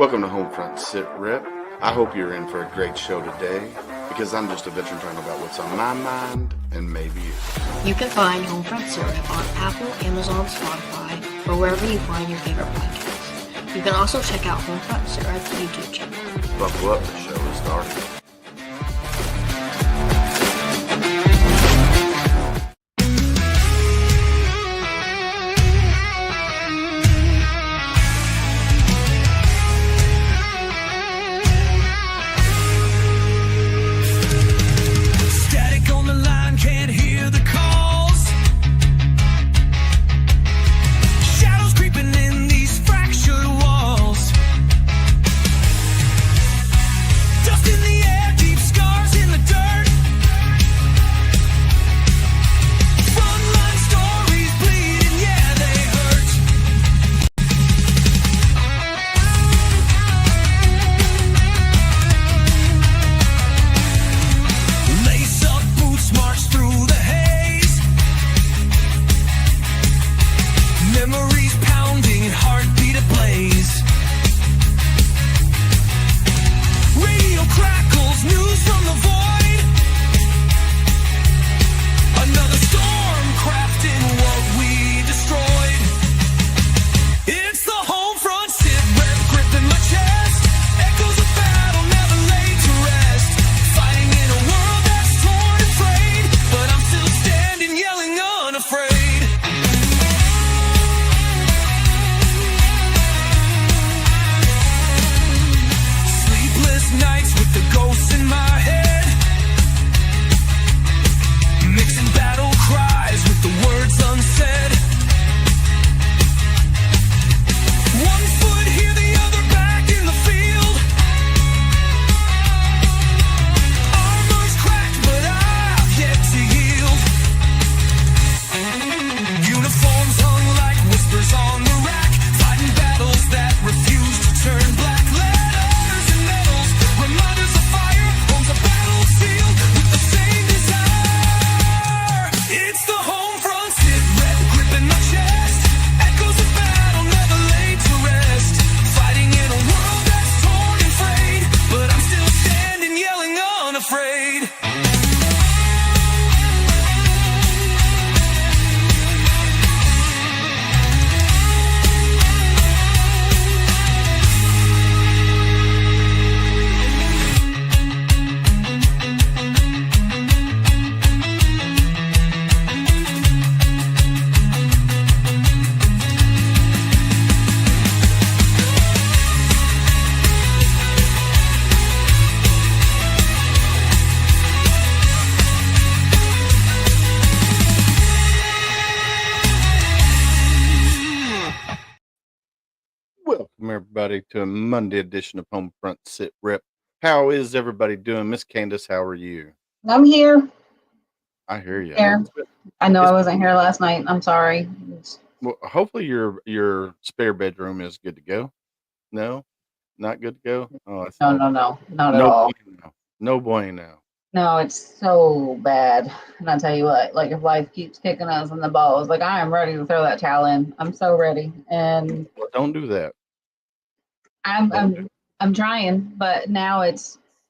Welcome to HomeFront Sitrep. I hope you're in for a great show today because I'm just a veteran talking about what's on my mind and maybe you. You can find HomeFront Sitrep on Apple, Amazon, Spotify, or wherever you find your favorite podcasts. You can also check out HomeFront Sitrep's YouTube channel. Buckle up, the show is starting. Welcome, everybody, to a Monday edition of HomeFront Sitrep. How is everybody doing? Miss Candace, how are you? I'm here. I hear you. Here. I know I wasn't here last night. I'm sorry. Well, hopefully your spare bedroom is good to go. No? Not good to go? Oh, No, not at all. Bueno. No bueno. No, it's so bad. And I'll tell you what, like if life keeps kicking us in the balls, like I am ready to throw that towel in. I'm so ready. And Well, don't do that. I'm trying, but now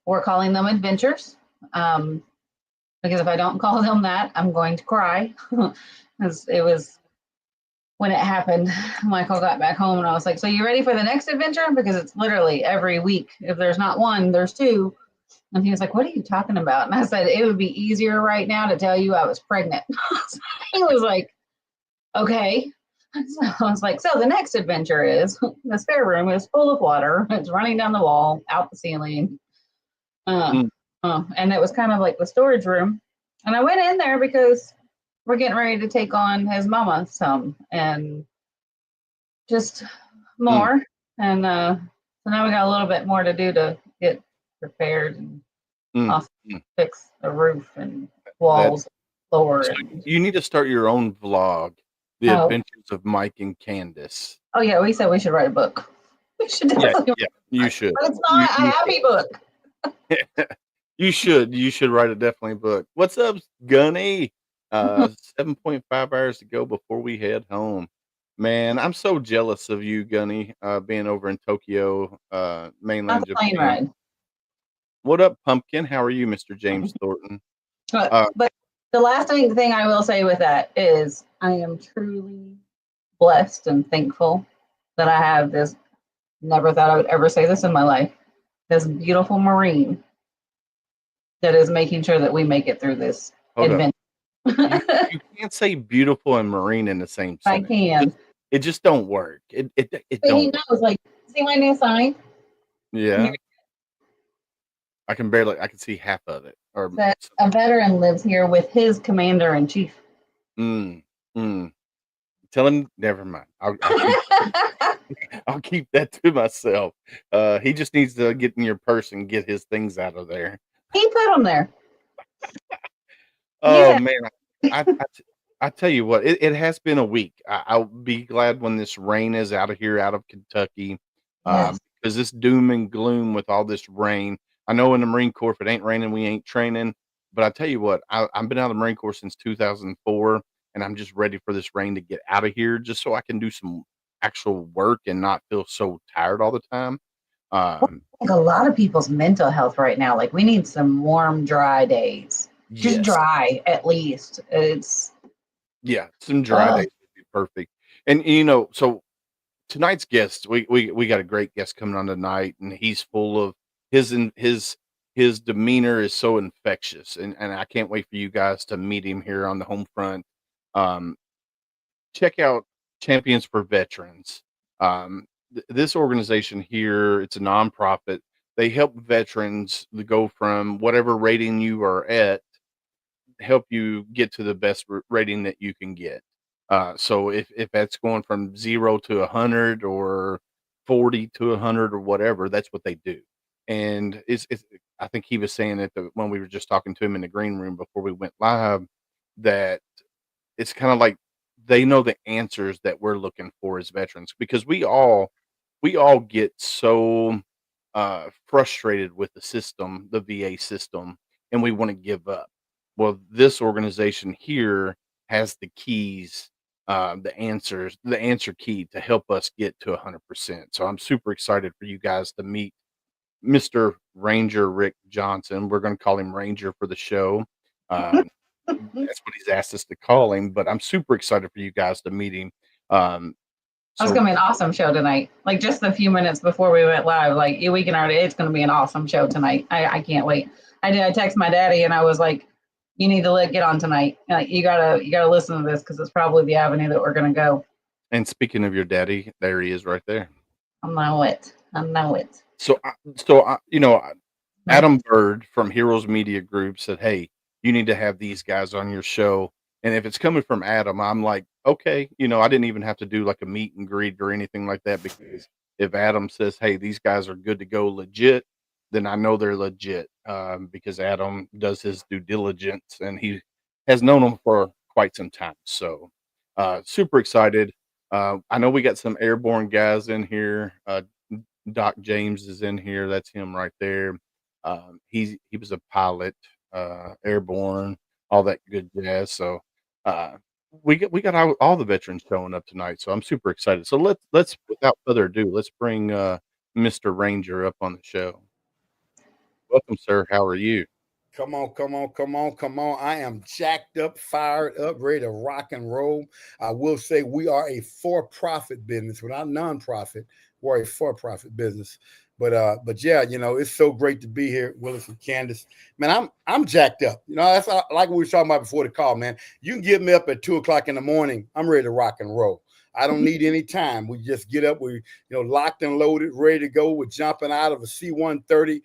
we're calling them adventures. Because if I don't call them that, I'm going to cry. Because it was when it happened, Michael got back home and I was like, so you ready for the next adventure? Because it's literally every week. If there's not one, there's two. And he was like, what are you talking about? And I said, it would be easier right now to tell you I was pregnant. He was like, okay. So I was like, so the next adventure is the spare room is full of water. It's running down the wall, out the ceiling. And it was kind of like the storage room. And I went in there because we're getting ready to take on his mama some and just more. And so now we got a little bit more to do to get prepared and also fix the roof and walls, floor. So you need to start your own vlog. The Adventures of Mike and Candace. Oh yeah, we said we should write a book. We should definitely. Yeah, you should. But it's not a happy book. You should write a book. What's up, Gunny? 7.5 hours to go before we head home. Man, I'm so jealous of you, Gunny, being over in Tokyo, Not mainland the plane Japan. ride. What up, Pumpkin? How are you, Mr. James Thornton? Uh, But the last thing I will say with that is I am truly blessed and thankful that I have this. Never thought I would ever say this in my life. This beautiful Marine that is making sure that we make it through this hold up. adventure. You can't say beautiful and marine in the same I sentence. can. It just don't work. It But he don't. knows, like, see my new sign? Yeah, I can see half of it. Or That a veteran lives here with his commander in chief. mm, mm. Tell him. Never mind. I'll keep that to myself. He just needs to get in your purse and get his things out of there. He put him there. He Oh said, man, I tell you what, it has been a week. I'll be glad when this rain is out of here, out of Kentucky, yes, because this doom and gloom with all this rain. I know in the Marine Corps, if it ain't raining, we ain't training. But I tell you what, I've been out of the Marine Corps since 2004, and I'm just ready for this rain to get out of here, just so I can do some actual work and not feel so tired all the time. Um, like a lot of people's mental health right now. Like we need some warm, dry days. Just yes, dry, at least. It's yeah, some dry oh days would be perfect. And so tonight's guest, we got a great guest coming on tonight, and he's full of his demeanor is so infectious, and I can't wait for you guys to meet him here on the home front. Um, check out Champions for Veterans. This organization here, it's a nonprofit. They help veterans to go from whatever rating you are at, help you get to the best rating that you can get. So if that's going from 0 to 100 or 40 to 100 or whatever, that's what they do. And it's I think he was saying that when we were just talking to him in the green room before we went live, that it's kind of like they know the answers that we're looking for as veterans, because we all get so frustrated with the system, the VA system, and we want to give up. Well, this organization here has the keys, the answer key to help us get to 100%. So I'm super excited for you guys to meet Mr. Ranger Rick Johnson. We're going to call him Ranger for the show. Um, that's what he's asked us to call him, but I'm super excited for you guys to meet him. Um, it's so gonna be an awesome show tonight. Like just a few minutes before we went live, like we can already it's gonna be an awesome show tonight. I can't wait. I text my daddy and I was like, you need to get on tonight. Like you gotta listen to this because it's probably the avenue that we're gonna go. and speaking of your daddy, there he is right there. I know it. I know it. So Adam Bird from Heroes Media Group said, "Hey, you need to have these guys on your show." And if it's coming from Adam, I'm like, okay, I didn't even have to do like a meet and greet or anything like that, because if Adam says, "Hey, these guys are good to go, legit," then I know they're legit, because Adam does his due diligence and he has known them for quite some time. So, super excited. I know we got some airborne guys in here. Doc James is in here. That's him right there. He was a pilot, airborne, all that good jazz. So uh, we got all the veterans showing up tonight. So I'm super excited. So let's without further ado, let's bring Mr. Ranger up on the show. Welcome, sir. How are you? Come on, come on, come on, come on. I am jacked up, fired up, ready to rock and roll. I will say we are a for-profit business. We're not nonprofit. We're a for-profit business. But yeah, it's so great to be here, Willis and Candace. Man, I'm jacked up. That's like we were talking about before the call, man. You can get me up at 2:00 in the morning. I'm ready to rock and roll. I don't need any time. We just get up. We, locked and loaded, ready to go. We're jumping out of a C-130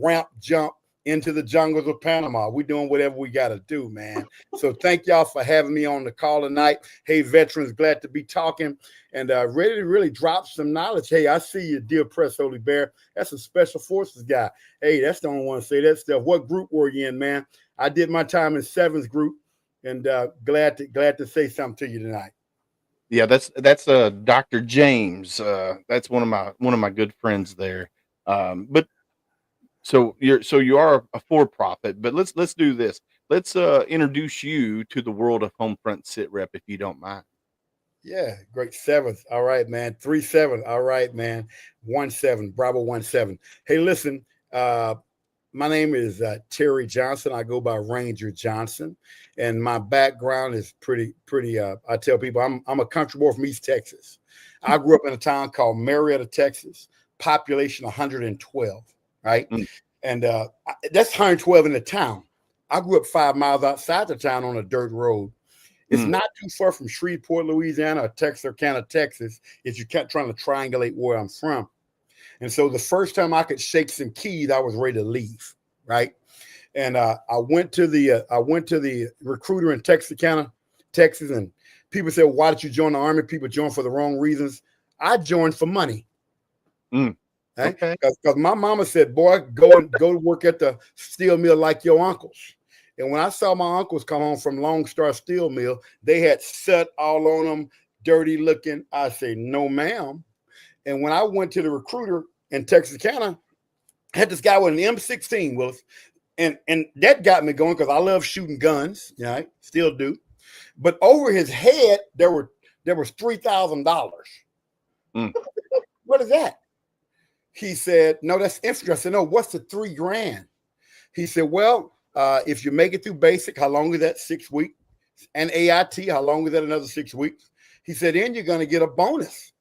ramp jump into the jungles of Panama. We're doing whatever we got to do, man. So thank y'all for having me on the call tonight. Hey, veterans, glad to be talking and ready to really drop some knowledge. Hey, I see you, dear Press Holy Bear. That's a Special Forces guy. Hey, that's the only one to say that stuff. What group were you in, man? I did my time in 7th group, and glad to say something to you tonight. Yeah, that's Dr. James. That's one of my good friends there. But you are a for profit, but let's do this. Let's introduce you to the world of Homefront Sitrep, if you don't mind. Yeah, great. Seventh. All right, man. 3-7. All right, man. 1-7. Bravo 1-7. Hey, listen. My name is Terry Johnson. I go by Ranger Johnson, and my background is pretty. I tell people I'm a country boy from East Texas. I grew up in a town called Marietta, Texas. Population 112. Right, Mm, and that's 112 in the town. I grew up 5 miles outside the town on a dirt road. It's mm, not too far from Shreveport, Louisiana, or Texarkana, Texas, if you kept trying to triangulate where I'm from. And so the first time I could shake some keys, I was ready to leave, right? And I went to the recruiter in Texarkana, Texas, and people said, "Why did you join the army?" People join for the wrong reasons. I joined for money, mm. right? Okay. Because my mama said, "Boy, go to work at the steel mill like your uncles." And when I saw my uncles come home from Lone Star Steel Mill, they had soot all on them, dirty looking. I say, "No, ma'am." And when I went to the recruiter in Texarkana, I had this guy with an M16, Willis, and that got me going because I love shooting guns. Yeah, I still do. But over his head, there was $3,000. Mm, What is that? He said, "No, that's infantry." I said, "No, what's the $3,000?" He said, "Well, if you make it through basic, how long is that? 6 weeks. And AIT, how long is that? Another 6 weeks." He said, "Then you're going to get a bonus."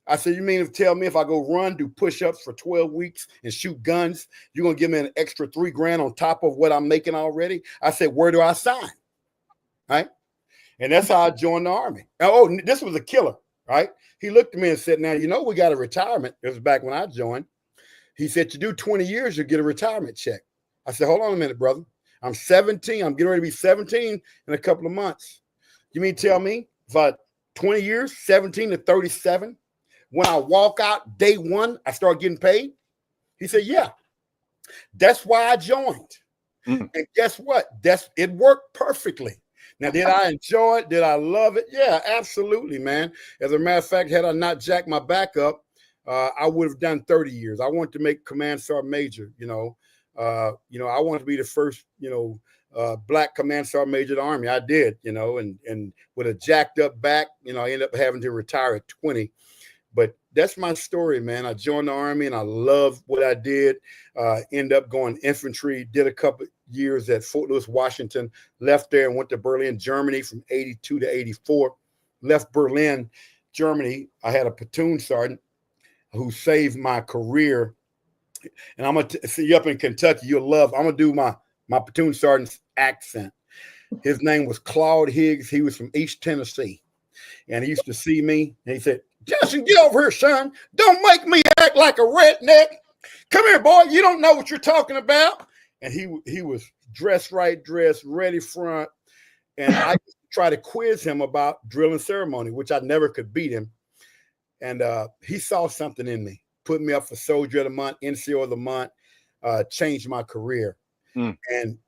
I said, "You mean to tell me if I go run, do push-ups for 12 weeks and shoot guns, you're going to give me an extra $3,000 on top of what I'm making already?" I said, "Where do I sign?" Right. And that's how I joined the Army. Oh, this was a killer. Right. He looked at me and said, "Now, we got a retirement." It was back when I joined. He said, "You do 20 years, you'll get a retirement check." I said, "Hold on a minute, brother. I'm 17. I'm getting ready to be 17 in a couple of months. You mean tell me if I 20 years, 17 to 37, when I walk out day one, I start getting paid?" He said, "Yeah, that's why I joined." mm. And guess what? It worked perfectly. Now, did I enjoy it? Did I love it? Yeah, absolutely, man. As a matter of fact, had I not jacked my back up, I would have done 30 years. I wanted to make command sergeant major. I wanted to be the first, black command sergeant major of the Army. I did, and with a jacked up back, I ended up having to retire at 20. But that's my story, man. I joined the Army and I love what I did. Ended up going infantry, did a couple years at Fort Lewis, Washington, left there and went to Berlin, Germany from 82 to 84. Left Berlin, Germany. I had a platoon sergeant who saved my career. And I'm going to see you up in Kentucky. You'll love, I'm going to do my platoon sergeant's accent. His name was Claude Higgs. He was from East Tennessee. And he used to see me and he said, "Justin, get over here, son. Don't make me act like a redneck. Come here, boy. You don't know what you're talking about." And he was dressed right, ready front. And I used to try to quiz him about drill and ceremony, which I never could beat him. And he saw something in me, put me up for Soldier of the Month, NCO of the Month, changed my career. Mm. And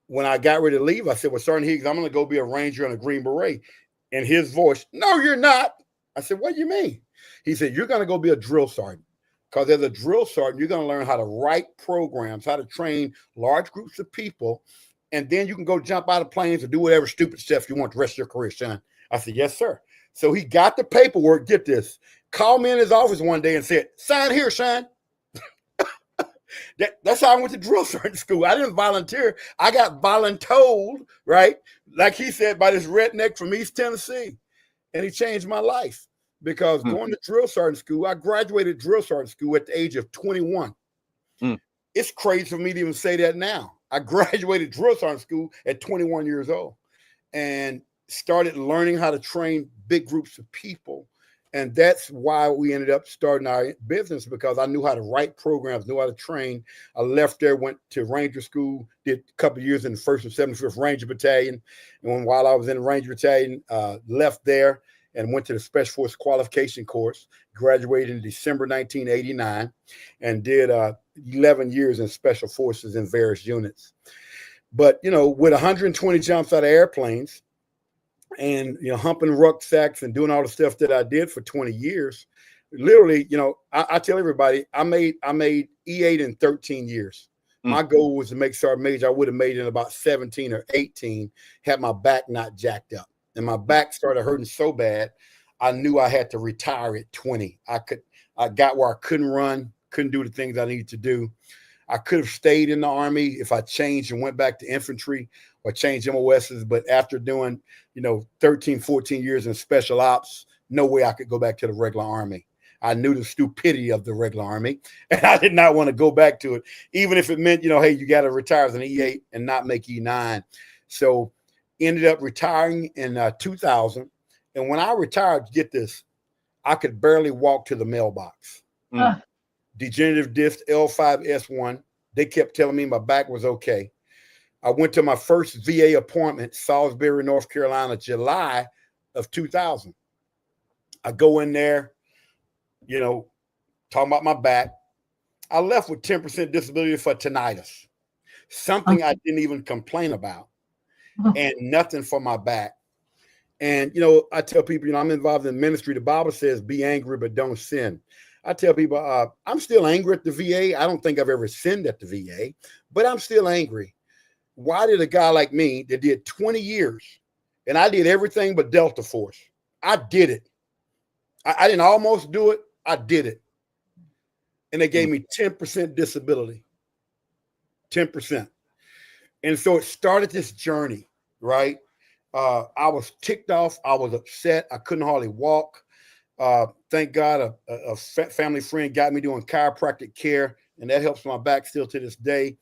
when I got ready to leave, I said, "Well, Sergeant Higgs, I'm going to go be a Ranger and a Green Beret." And his voice, "No, you're not." I said, "What do you mean?" He said, "You're going to go be a drill sergeant. Because as a drill sergeant, you're going to learn how to write programs, how to train large groups of people. And then you can go jump out of planes and do whatever stupid stuff you want the rest of your career, son." I said, "Yes, sir." So he got the paperwork. Get this. Called me in his office one day and said, "Sign here, son." That's how I went to drill sergeant school. I didn't volunteer. I got voluntold, right? Like he said, by this redneck from East Tennessee. And he changed my life because Mm, going to drill sergeant school, I graduated drill sergeant school at the age of 21. mm. It's crazy for me to even say that now. I graduated drill sergeant school at 21 years old and started learning how to train big groups of people. And that's why we ended up starting our business, because I knew how to write programs, knew how to train. I left there, went to Ranger school, did a couple of years in the 1st and 75th Ranger Battalion. And while I was in the Ranger Battalion, left there and went to the Special Force Qualification Course, graduated in December 1989, and did 11 years in Special Forces in various units. But, with 120 jumps out of airplanes, and humping rucksacks and doing all the stuff that I did for 20 years, literally, I tell everybody I made E8 in 13 years. Mm. My goal was to make sergeant major. I would have made it in about 17 or 18 had my back not jacked up. And my back started hurting so bad, I knew I had to retire at 20. I got where I couldn't run, couldn't do the things I needed to do. I could have stayed in the Army if I changed and went back to infantry or changed MOSs. But after doing, 13, 14 years in special ops, no way I could go back to the regular Army. I knew the stupidity of the regular Army, and I did not want to go back to it, even if it meant, hey, you got to retire as an E8 and not make E9. So ended up retiring in 2000. And when I retired, get this, I could barely walk to the mailbox. Degenerative disc L5S1. They kept telling me my back was okay. I went to my first VA appointment, Salisbury, North Carolina, July of 2000. I go in there, talking about my back. I left with 10% disability for tinnitus, something I didn't even complain about, and nothing for my back. And, I tell people, I'm involved in ministry. The Bible says, be angry, but don't sin. I tell people, I'm still angry at the VA. I don't think I've ever sinned at the VA, but I'm still angry. Why did a guy like me that did 20 years and I did everything but Delta Force? I did it. I didn't almost do it. I did it. And they gave me 10% disability, 10%. And so it started this journey, right? I was ticked off. I was upset. I couldn't hardly walk. Thank God a family friend got me doing chiropractic care, and that helps my back still to this day.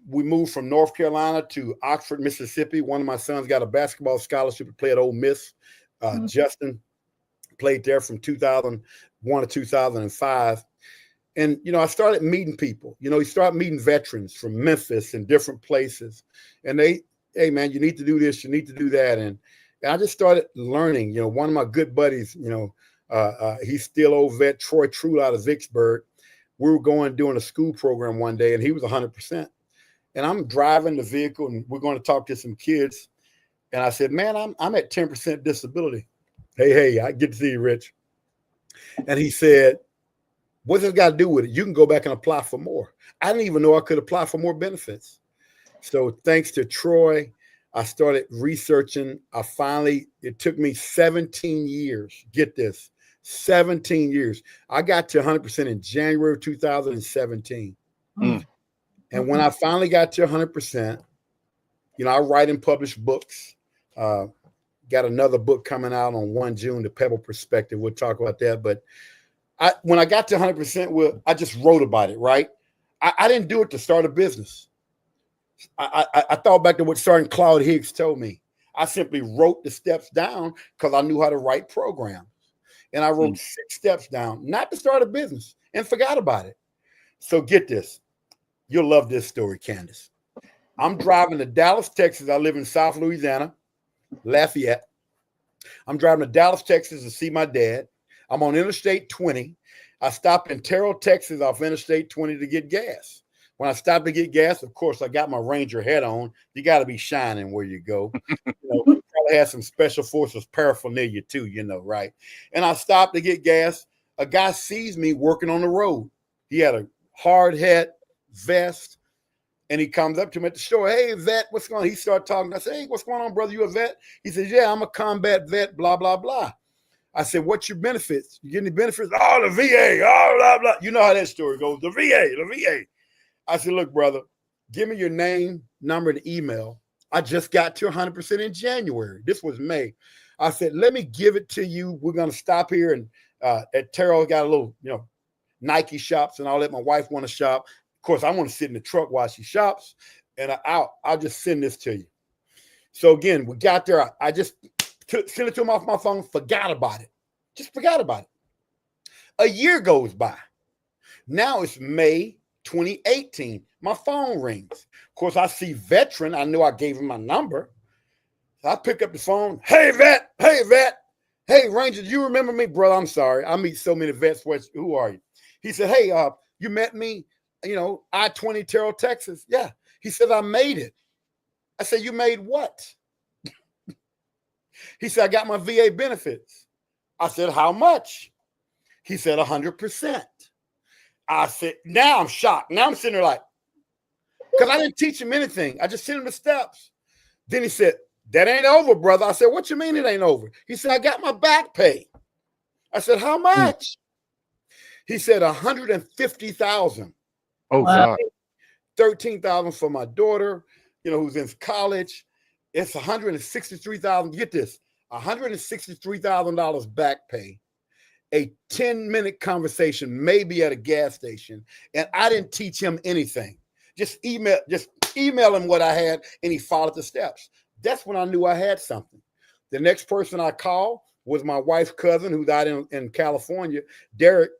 We moved from North Carolina to Oxford, Mississippi. One of my sons got a basketball scholarship to play at Ole Miss. Justin played there from 2001 to 2005. And, I started meeting people. You start meeting veterans from Memphis and different places. And hey, man, you need to do this, you need to do that. And I just started learning. One of my good buddies, he's still old vet, Troy True out of Vicksburg. We were doing a school program one day, and he was 100%. And I'm driving the vehicle, and we're going to talk to some kids. And I said, man, I'm at 10% disability. Hey, I get to see you, Rich. And he said, what's it got to do with it? You can go back and apply for more. I didn't even know I could apply for more benefits. So thanks to Troy, I started researching. It took me 17 years. Get this, 17 years. I got to 100% in January of 2017. And when I finally got to 100%, I write and publish books. Got another book coming out on 1 June, The Pebble Perspective. We'll talk about that. But when I got to 100%, I just wrote about it, right? I didn't do it to start a business. I thought back to what Sergeant Claude Higgs told me. I simply wrote the steps down because I knew how to write programs. And I wrote 6 steps down, not to start a business, and forgot about it. So get this. You'll love this story, Candace. I'm driving to Dallas, Texas. I live in South Louisiana, Lafayette. I'm driving to Dallas, Texas to see my dad. I'm on Interstate 20. I stopped in Terrell, Texas off Interstate 20 to get gas. When I stopped to get gas, of course, I got my Ranger head on. You got to be shining where you go. Probably had some special forces paraphernalia too, right? And I stopped to get gas. A guy sees me working on the road. He had a hard hat, vest, and he comes up to me at the store. Hey, vet, what's going on? He started talking. I said, hey, what's going on, brother? You a vet? He says, yeah, I'm a combat vet, blah, blah, blah. I said, what's your benefits? You get any benefits? Oh, the VA, oh, blah, blah. You know how that story goes. The VA. I said, look, brother, give me your name, number, and email. I just got to 100% in January. This was May. I said, let me give it to you. We're going to stop here. And at Terrell, got a little, Nike shops and all that. My wife want to shop. Of course, I want to sit in the truck while she shops. And I'll just send this to you. So again, we got there. I just sent it to him off my phone, forgot about it. Just forgot about it. A year goes by. Now it's May 2018. My phone rings. Of course, I see veteran. I knew I gave him my number. So I pick up the phone. Hey, vet. Hey, Ranger, do you remember me? Brother, I'm sorry. I meet so many vets. Who are you? He said, hey, you met me, I-20 Terrell, Texas. Yeah. He said, I made it. I said, you made what? He said, I got my VA benefits. I said, how much? He said, 100%. I said, now I'm shocked. Now I'm sitting there like, because I didn't teach him anything. I just sent him the steps. Then he said, That ain't over, brother. I said, what you mean it ain't over? He said, I got my back pay. I said, how much? He said, 150,000. Oh God. 13,000 for my daughter, who's in college. It's 163,000. Get this, $163,000 back pay, a 10-minute conversation, maybe at a gas station, and I didn't teach him anything. Just email him what I had, and he followed the steps. That's when I knew I had something. The next person I called was my wife's cousin, who's out in California, Derek.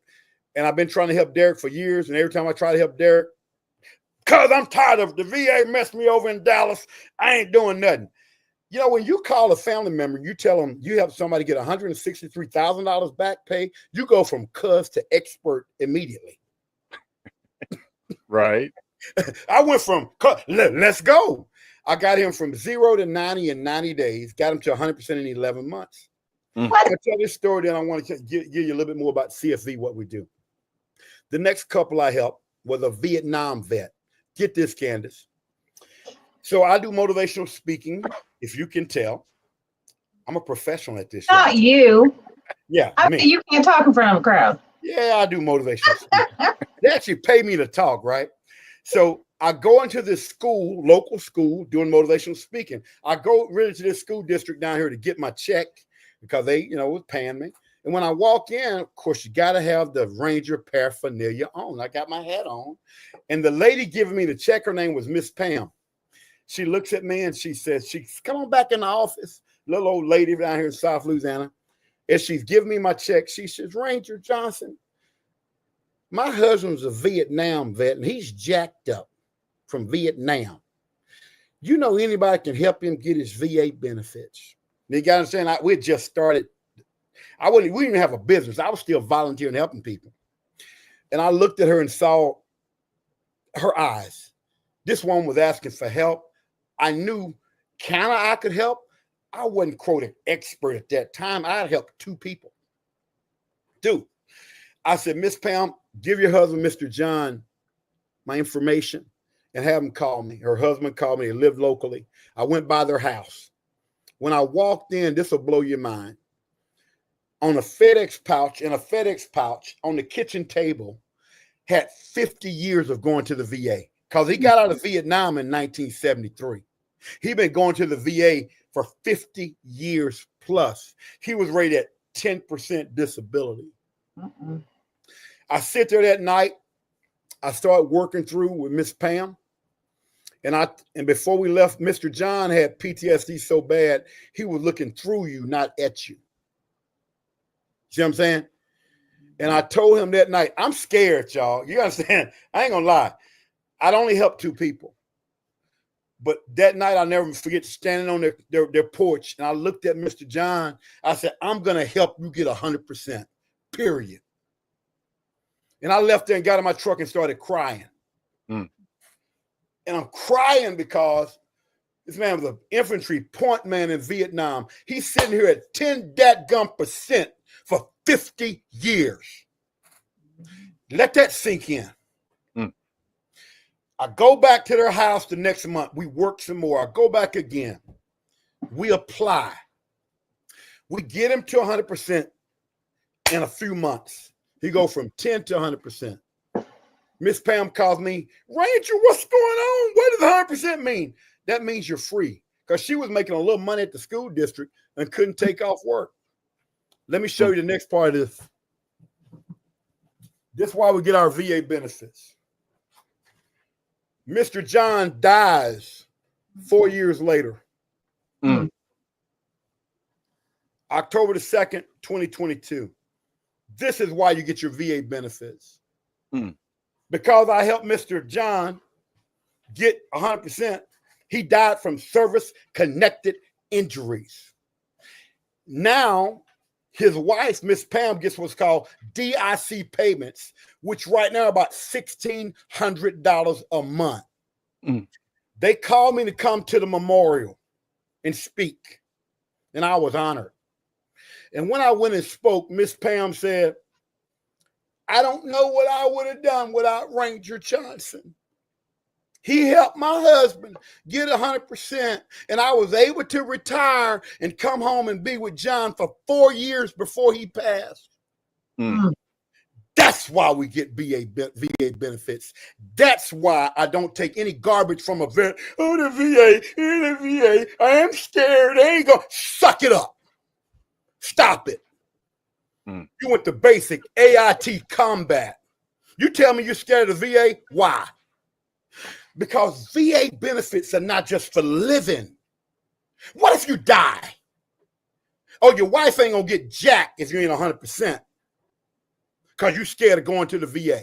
And I've been trying to help Derek for years. And every time I try to help Derek, because I'm tired of the VA messed me over in Dallas, I ain't doing nothing. When you call a family member, you tell them you have somebody get $163,000 back pay, you go from cuz to expert immediately. Right. I went from, let's go. I got him from 0 to 90 in 90 days, got him to 100% in 11 months. I'll tell this story, then I want to give you a little bit more about CFV, what we do. The next couple I helped was a Vietnam vet. Get this, Candace. So I do motivational speaking, if you can tell. I'm a professional at this. Not you. Yeah, me. You can't talk in front of a crowd. Yeah, I do motivational speaking. They actually pay me to talk, right? So I go into this school, local school, doing motivational speaking. I go really to this school district down here to get my check because they, was paying me. And when I walk in, of course, you got to have the Ranger paraphernalia on. I got my hat on. And the lady giving me the check, her name was Miss Pam. She looks at me and she says, come on back in the office. Little old lady down here in South Louisiana. As she's giving me my check, she says, Ranger Johnson, my husband's a Vietnam vet and he's jacked up from Vietnam. You know anybody can help him get his VA benefits? You got to understand, we had just started. We didn't even have a business. I was still volunteering, helping people. And I looked at her and saw her eyes. This one was asking for help. I knew I could help. I wasn't, quote, an expert at that time. I had helped 2 people. Dude, I said, Miss Pam, give your husband, Mr. John, my information and have him call me. Her husband called me. They lived locally. I went by their house. When I walked in, this will blow your mind. On a FedEx pouch, on the kitchen table, had 50 years of going to the VA because he got out of Vietnam in 1973. He'd been going to the VA for 50 years plus. He was rated at 10% disability. I sit there that night. I started working through with Miss Pam. And before we left, Mr. John had PTSD so bad, he was looking through you, not at you. See what I'm saying? And I told him that night, I'm scared, y'all. You understand? I ain't gonna lie. I'd only helped 2 people. But that night, I'll never forget standing on their porch. And I looked at Mr. John. I said, I'm going to help you get 100%, period. And I left there and got in my truck and started crying. And I'm crying because this man was an infantry point man in Vietnam. He's sitting here at 10% for 50 years. Let that sink in. I go back to their house the next month. We work some more. I go back again. We apply. We get him to 100% in a few months. He go from 10 to 100%. Miss Pam calls me, Ranger, what's going on? What does 100% mean? That means you're free. Because she was making a little money at the school district and couldn't take off work. Let me show you the next part of this. This is why we get our VA benefits. Mr. John dies 4 years later. October the 2nd, 2022. This is why you get your VA benefits. Because I helped Mr. John get 100%, he died from service-connected injuries. Now, his wife, Miss Pam, gets what's called DIC payments, which right now are about $1,600 a month. They called me to come to the memorial and speak, and I was honored. And when I went and spoke, Miss Pam said, I don't know what I would have done without Ranger Johnson. He helped my husband get 100%, and I was able to retire and come home and be with John for 4 years before he passed. Mm. That's why we get VA benefits. That's why I don't take any garbage from a vet. Oh, the VA, I am scared. I ain't gonna suck it up. Stop it. Mm. You went to basic AIT combat. You tell me you're scared of the VA? Why? Because VA benefits are not just for living. What if you die? Oh, your wife ain't gonna get jacked if you ain't 100%. Because you're scared of going to the VA.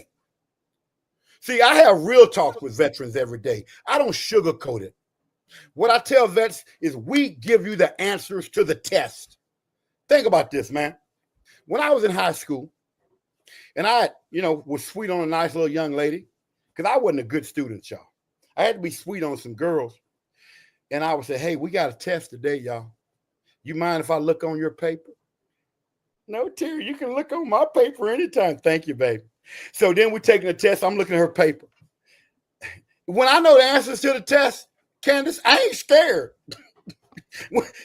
See, I have real talks with veterans every day. I don't sugarcoat it. What I tell vets is we give you the answers to the test. Think about this, man. When I was in high school, and I, was sweet on a nice little young lady, because I wasn't a good student, y'all. I had to be sweet on some girls. And I would say, hey, we got a test today, y'all. You mind if I look on your paper? No, Terry, you can look on my paper anytime. Thank you, baby. So then we're taking a test. I'm looking at her paper. When I know the answers to the test, Candace, I ain't scared.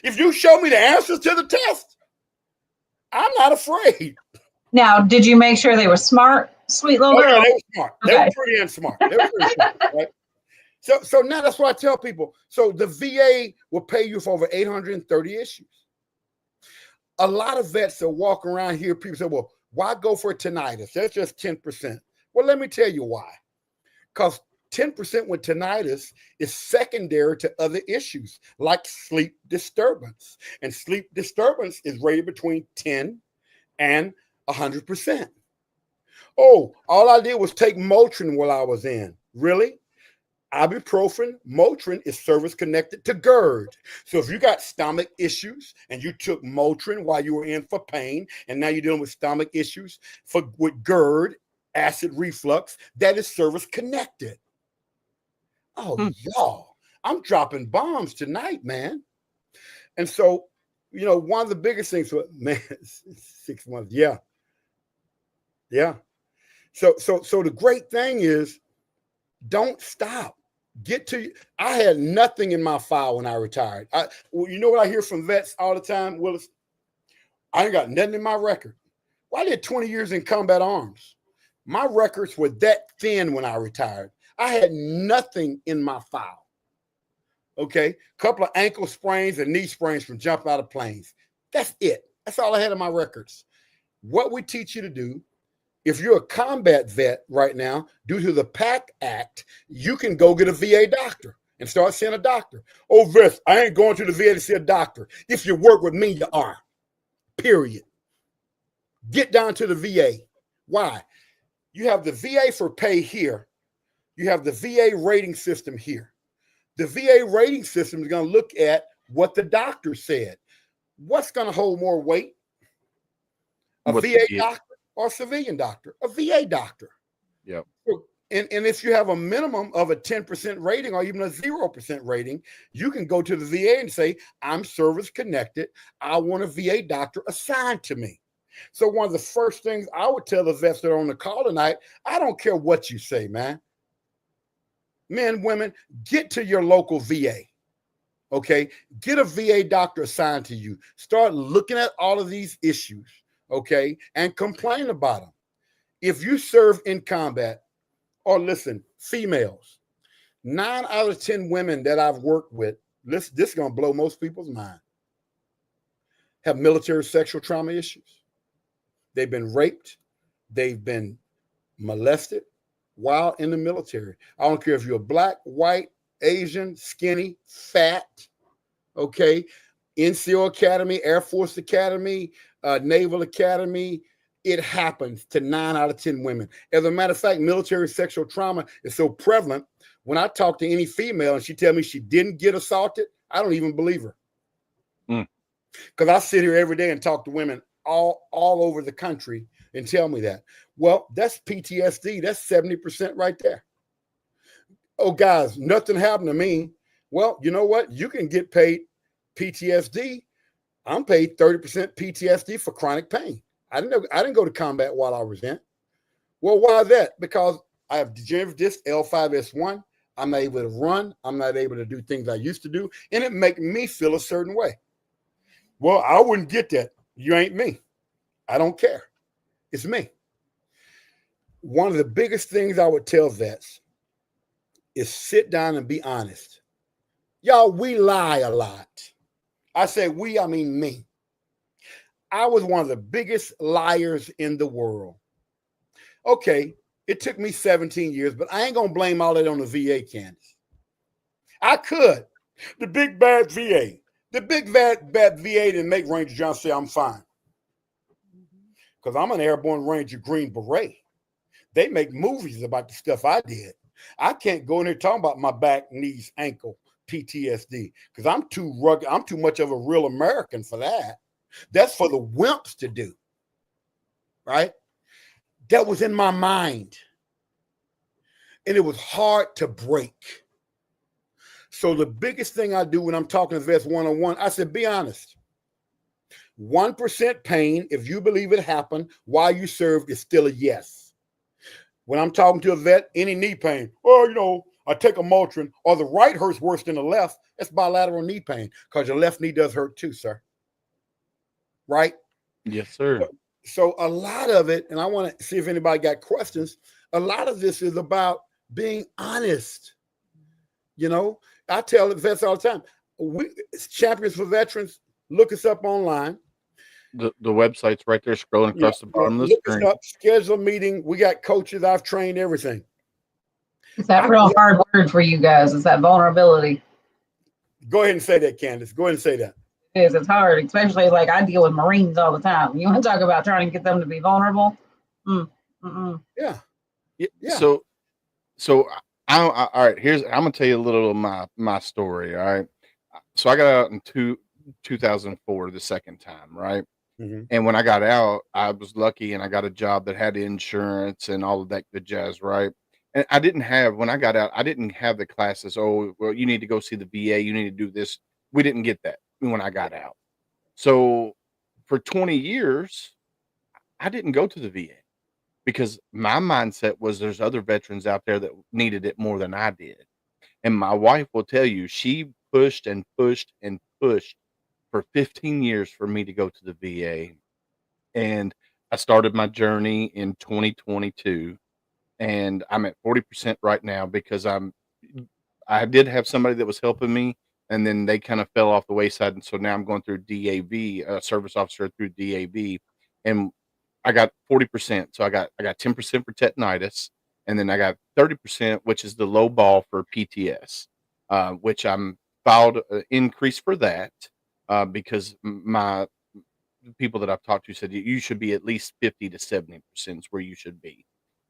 If you show me the answers to the test, I'm not afraid. Now, did you make sure they were smart, sweet little girls? Yeah, they were smart. Okay. They were pretty and smart. They were pretty smart, right? So now that's what I tell people. So the VA will pay you for over 830 issues. A lot of vets that walk around here, people say, well, why go for tinnitus? That's just 10%. Well, let me tell you why. Because 10% with tinnitus is secondary to other issues like sleep disturbance. And sleep disturbance is rated between 10 and 100%. Oh, all I did was take Motrin while I was in. Really? Ibuprofen, Motrin is service connected to GERD. So if you got stomach issues and you took Motrin while you were in for pain, and now you're dealing with stomach issues with GERD, acid reflux, that is service connected. Oh, y'all, I'm dropping bombs tonight, man. And so, one of the biggest things, 6 months, yeah. So the great thing is, don't stop. I had nothing in my file when I retired. You know what I hear from vets all the time, Willis? I ain't got nothing in my record. Well, I did 20 years in combat arms. My records were that thin when I retired. I had nothing in my file. Okay, a couple of ankle sprains and knee sprains from jumping out of planes. That's it. That's all I had in my records. What we teach you to do, if you're a combat vet right now, due to the PAC Act, you can go get a VA doctor and start seeing a doctor. Oh, vets, I ain't going to the VA to see a doctor. If you work with me, you are. Period. Get down to the VA. Why? You have the VA for pay here. You have the VA rating system here. The VA rating system is going to look at what the doctor said. What's going to hold more weight? A VA doctor or a civilian doctor? A VA doctor. Yep. And if you have a minimum of a 10% rating or even a 0% rating, you can go to the VA and say, I'm service connected. I want a VA doctor assigned to me. So one of the first things I would tell the vets that are on the call tonight, I don't care what you say, man. Men, women, get to your local VA. Okay, get a VA doctor assigned to you. Start looking at all of these issues, okay, and complain about them. If you serve in combat, or listen, females, 9 out of 10 women that I've worked with, this is going to blow most people's mind, have military sexual trauma issues. They've been raped. They've been molested while in the military. I don't care if you're black, white, Asian, skinny, fat, okay, NCO Academy, Air Force Academy, Naval Academy. It happens to 9 out of 10 women. As a matter of fact, military sexual trauma is so prevalent. When I talk to any female and she tell me she didn't get assaulted, I don't even believe her. Because I sit here every day and talk to women all over the country and tell me that. Well, that's PTSD. That's 70% right there. Oh, guys, nothing happened to me. Well, you know what? You can get paid PTSD. I'm paid 30% PTSD for chronic pain. I didn't go to combat while I was in. Well, why is that? Because I have degenerative disc L5S1. I'm not able to run. I'm not able to do things I used to do. And it makes me feel a certain way. Well, I wouldn't get that. You ain't me. I don't care. It's me. One of the biggest things I would tell vets is sit down and be honest. Y'all, we lie a lot. I say we, I mean me. I was one of the biggest liars in the world. Okay, it took me 17 years, but I ain't going to blame all that on the VA, Candace. I could. The big bad VA. The big bad VA didn't make Ranger John say I'm fine. Because I'm an airborne Ranger Green Beret. They make movies about the stuff I did. I can't go in there talking about my back, knees, ankle, PTSD, because I'm too rugged. I'm too much of a real American for that. That's for the wimps to do, right? That was in my mind. And it was hard to break. So the biggest thing I do when I'm talking to vets one-on-one, I said, be honest. 1% pain, if you believe it happened while you served, is still a yes. When I'm talking to a vet, any knee pain, I take a Motrin, or the right hurts worse than the left, that's bilateral knee pain, because your left knee does hurt too, sir. Right? Yes, sir. So a lot of it, and I want to see if anybody got questions, a lot of this is about being honest. I tell the vets all the time, we Champions for Veterans, look us up online. The website's right there scrolling across the bottom of the screen. Look us up, schedule a meeting. We got coaches. I've trained everything. It's that real hard word for you guys. It's that vulnerability. Go ahead and say that, Candace. Go ahead and say that. It is. It's hard, especially like I deal with Marines all the time. You want to talk about trying to get them to be vulnerable? Yeah. So all right. I'm gonna tell you a little of my story. All right. So I got out in 2004 the second time, right? Mm-hmm. And when I got out, I was lucky and I got a job that had insurance and all of that good jazz, right? And when I got out, I didn't have the classes. Oh, well, you need to go see the VA. You need to do this. We didn't get that when I got out. So for 20 years, I didn't go to the VA because my mindset was there's other veterans out there that needed it more than I did. And my wife will tell you, she pushed and pushed and pushed for 15 years for me to go to the VA. And I started my journey in 2022 and I'm at 40% right now because I did have somebody that was helping me and then they kind of fell off the wayside. And so now I'm going through DAV, service officer through DAV, and I got 40%. So I got 10% for tetanitis, and then I got 30%, which is the low ball for PTS, which I'm filed an increase for that because my people that I've talked to said you should be at least 50 to 70% is where you should be.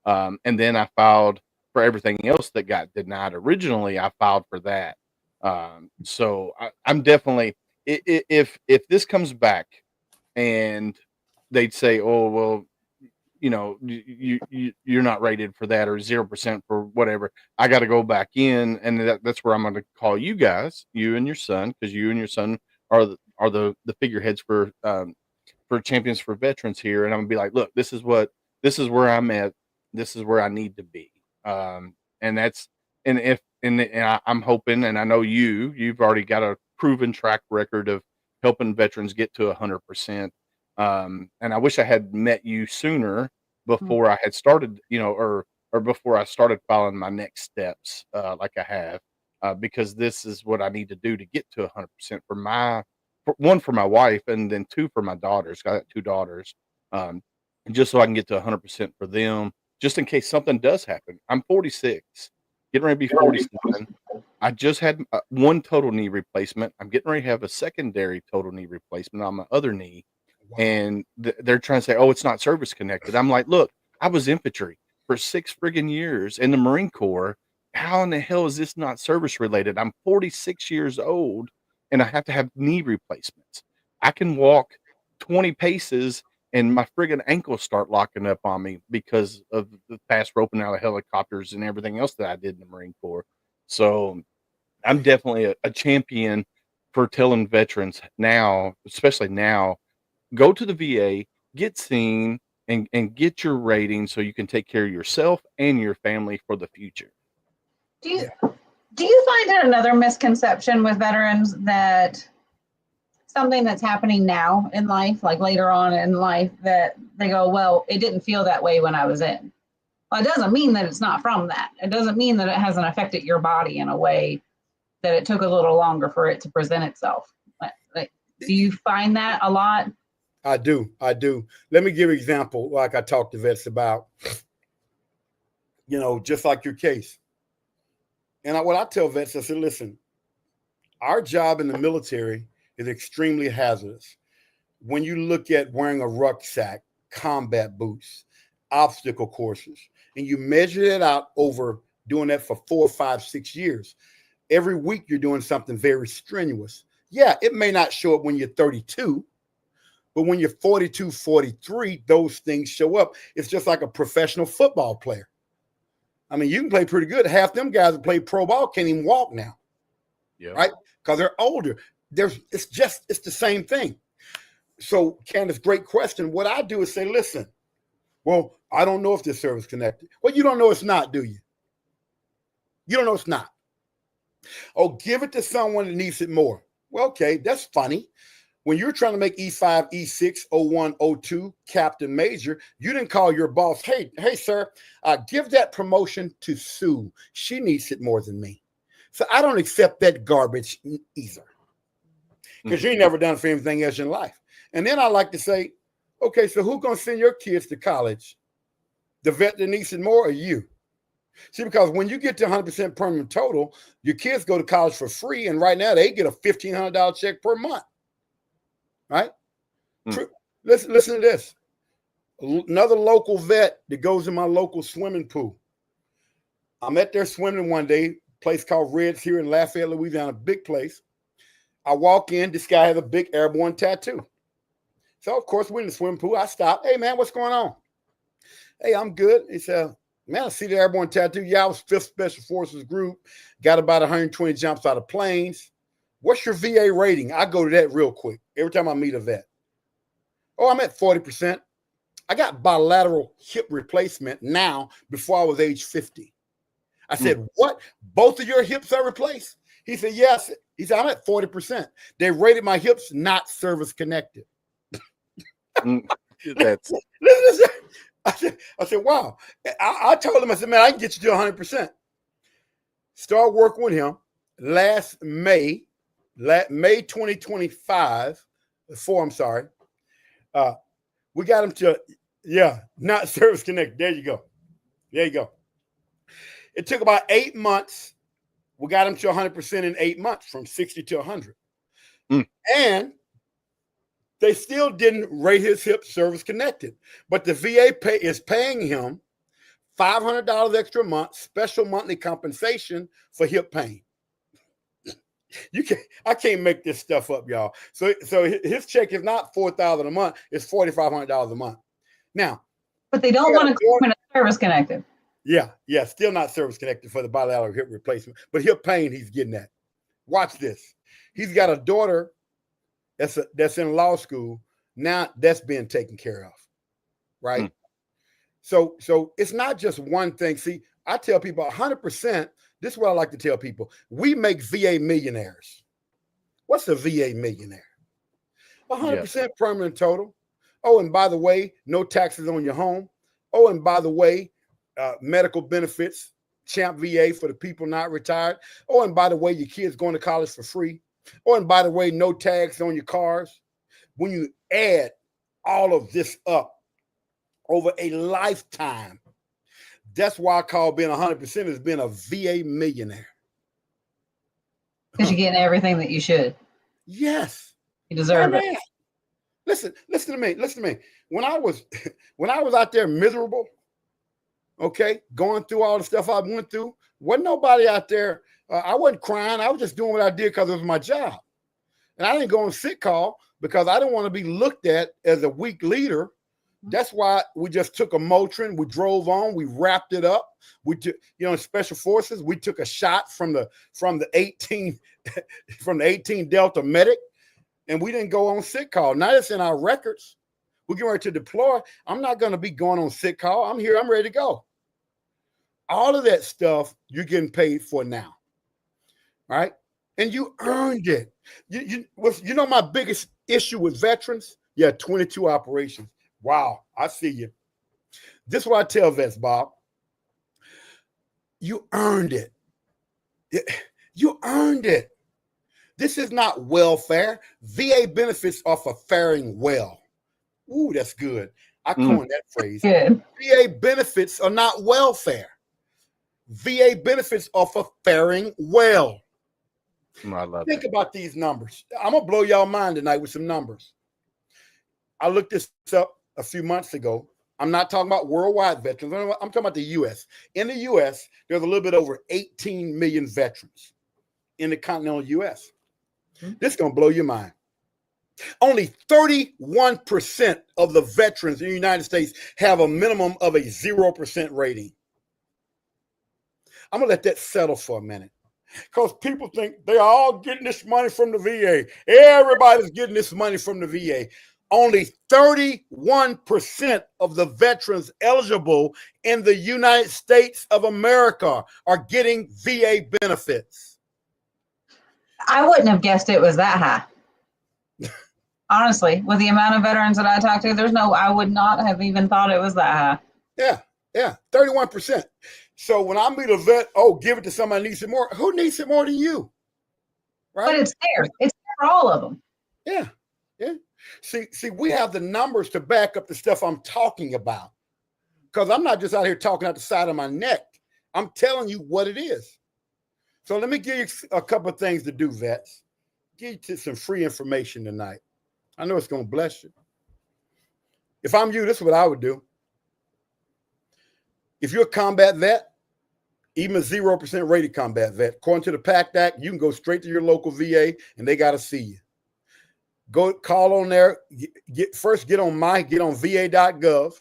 And then I filed for everything else that got denied originally. I filed for that. So I'm definitely, if this comes back and they'd say, oh, well, you're not rated for that or 0% for whatever, I got to go back in. And that's where I'm going to call you guys, you and your son, because you and your son are the figureheads for Champions for Veterans here. And I'm gonna be like, look, this is where I'm at. This is where I need to be. And that's, I'm hoping, and I know you've already got a proven track record of helping veterans get to 100%. And I wish I had met you sooner before I had started, or before I started following my next steps, like I have, because this is what I need to do to get to 100% for my wife, and then 2 for my daughters. I got 2 daughters, just so I can get to 100% for them, just in case something does happen. I'm 46, getting ready to be 47. I just had 1 total knee replacement. I'm getting ready to have a secondary total knee replacement on my other knee. Wow. And they're trying to say, oh, it's not service connected. I'm like, look, I was infantry for 6 friggin' years in the Marine Corps. How in the hell is this not service related? I'm 46 years old and I have to have knee replacements. I can walk 20 paces and my friggin' ankles start locking up on me because of the fast roping out of helicopters and everything else that I did in the Marine Corps. So I'm definitely a champion for telling veterans now, especially now, go to the VA, get seen, and get your rating so you can take care of yourself and your family for the future. Do Do you find it another misconception with veterans that something that's happening now in life, like later on in life, that they go, well, it didn't feel that way when I was in? Well, it doesn't mean that it's not from that. It doesn't mean that it hasn't affected your body in a way that it took a little longer for it to present itself. Like, do you find that a lot? I do. Let me give an example, like I talked to vets about, just like your case. And what I tell vets, I said, listen, our job in the military is extremely hazardous. When you look at wearing a rucksack, combat boots, obstacle courses, and you measure it out over doing that for 4, 5, 6 years, every week you're doing something very strenuous. Yeah, it may not show up when you're 32, but when you're 42, 43, those things show up. It's just like a professional football player. I mean, you can play pretty good. Half them guys that play pro ball can't even walk now, right? Because they're older. It's the same thing. So, Candace, great question. What I do is say, listen, well, I don't know if this service connected. Well, you don't know it's not, do you? You don't know it's not. Oh, give it to someone that needs it more. Well, okay, that's funny. When you're trying to make E5, E6, O1, O2, Captain Major, you didn't call your boss, hey, sir, give that promotion to Sue. She needs it more than me. So I don't accept that garbage either. Because you ain't never done for anything else in life. And then I like to say, okay, so who's going to send your kids to college? The vet that needs it more or you? See, because when you get to 100% permanent total, your kids go to college for free. And right now they get a $1,500 check per month. Right? Listen to this. Another local vet that goes in my local swimming pool. I'm at there swimming one day, place called Reds here in Lafayette, Louisiana, big place. I walk in, this guy has a big airborne tattoo. So, of course, we're in the swimming pool. I stop. Hey, man, what's going on? Hey, I'm good. He said, man, I see the airborne tattoo. Yeah, I was 5th Special Forces Group. Got about 120 jumps out of planes. What's your VA rating? I go to that real quick every time I meet a vet. Oh, I'm at 40%. I got bilateral hip replacement now before I was age 50. I said, what? Both of your hips are replaced? He said, yes. He said, I'm at 40%. They rated my hips not service connected. That's I said, wow. I told him, I said, man, I can get you to 100%. Start working with him last May 2025, I'm sorry. We got him to, not service connected. There you go. It took about 8 months. We got him to 100% in 8 months, from 60 to 100. And they still didn't rate his hip service connected. But the VA is paying him $500 extra a month, special monthly compensation for hip pain. I can't make this stuff up, y'all. So his check is not $4,000 a month; it's $4,500 a month. Now, but they don't want to claim it as service connected. Yeah, still not service connected for the bilateral hip replacement, but hip pain he's getting that. Watch this. He's got a daughter that's in law school now. That's being taken care of, right? So it's not just one thing. See, I tell people 100%. This is what I like to tell people. We make VA millionaires. What's a VA millionaire? 100% permanent total. Oh, and by the way, no taxes on your home. Oh, and by the way, medical benefits, Champ VA for the people not retired. Oh, and by the way, your kids going to college for free. Oh, and by the way, no tags on your cars. When you add all of this up over a lifetime, that's why I call being 100% as being a VA millionaire. Because you're getting everything that you should. Yes. You deserve it. Listen to me. When I was out there miserable, okay, going through all the stuff I went through, wasn't nobody out there. I wasn't crying. I was just doing what I did because it was my job. And I didn't go on sick call because I didn't want to be looked at as a weak leader. That's why we just took a Motrin. We drove on. We wrapped it up. We took, in Special Forces, we took a shot from the 18 Delta medic, and we didn't go on sick call. Now it's in our records. We're getting ready to deploy. I'm not going to be going on sick call. I'm here. I'm ready to go. All of that stuff you're getting paid for now. right? And you earned it. You know my biggest issue with veterans? Yeah, 22 operations. Wow, I see you. This is what I tell vets, Bob. You earned it. You earned it. This is not welfare. VA benefits are for faring well. Ooh, that's good. I coined that phrase. Good. VA benefits are not welfare. VA benefits are for faring well. I love Think that. about these numbers. I'm going to blow y'all mind tonight with some numbers. I looked this up a few months ago. I'm not talking about worldwide veterans. I'm talking about the U.S. In the U.S., there's a little bit over 18 million veterans in the continental U.S. This is going to blow your mind. Only 31% of the veterans in the United States have a minimum of a 0% rating. I'm going to let that settle for a minute. Because people think they're all getting this money from the VA. Everybody's getting this money from the VA. Only 31% of the veterans eligible in the United States of America are getting VA benefits. I wouldn't have guessed it was that high. Honestly, with the amount of veterans that I talked to, I would not have even thought it was that high. Yeah, 31%. So when I meet a vet, give it to somebody who needs it more. Who needs it more than you? Right? But it's there. It's there for all of them. Yeah. See, we have the numbers to back up the stuff I'm talking about. Because I'm not just out here talking out the side of my neck. I'm telling you what it is. So let me give you a couple of things to do, vets. Give you some free information tonight. I know it's going to bless you. If I'm you, this is what I would do. If you're a combat vet, even a 0% rated combat vet, according to the PACT Act, you can go straight to your local VA and they got to see you. Go call on there. Get on va.gov.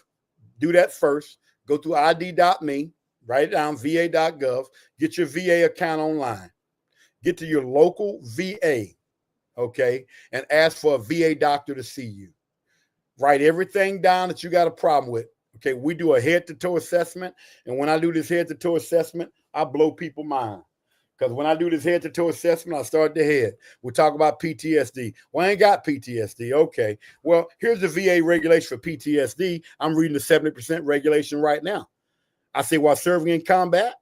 Do that first. Go to id.me. Write it down, va.gov. Get your VA account online. Get to your local VA, okay, and ask for a VA doctor to see you. Write everything down that you got a problem with. Okay, we do a head-to-toe assessment, and when I do this head-to-toe assessment, I blow people's mind. Because when I do this head-to-toe assessment, I start at the head. We talk about PTSD. Well, I ain't got PTSD. Okay, well, here's the VA regulation for PTSD. I'm reading the 70% regulation right now. I say, while serving in combat,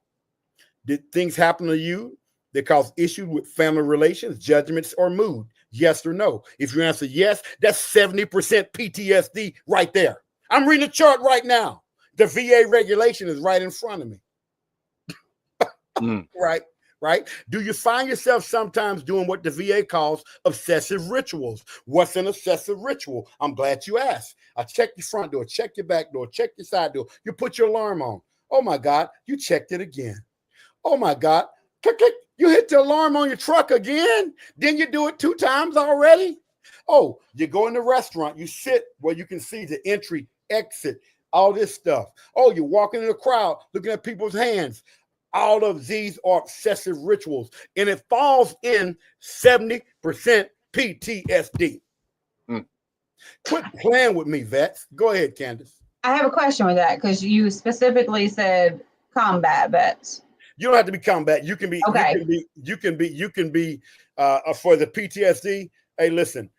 did things happen to you that cause issues with family relations, judgments, or mood? Yes or no? If you answer yes, that's 70% PTSD right there. I'm reading the chart right now. The VA regulation is right in front of me. Right? Do you find yourself sometimes doing what the VA calls obsessive rituals? What's an obsessive ritual? I'm glad you asked. I check your front door, check your back door, check your side door. You put your alarm on. Oh my God, you checked it again. Oh my God, click, click. You hit the alarm on your truck again. Then you do it 2 times already. Oh, you go in the restaurant, you sit where you can see the entry, exit, all this stuff. Oh, you're walking in the crowd, looking at people's hands. All of these are obsessive rituals, and it falls in 70% PTSD. Quit playing with me, vets. Go ahead, Candace. I have a question with that because you specifically said combat vets. You don't have to be combat. You can be. Okay. You can be for the PTSD. Hey, listen.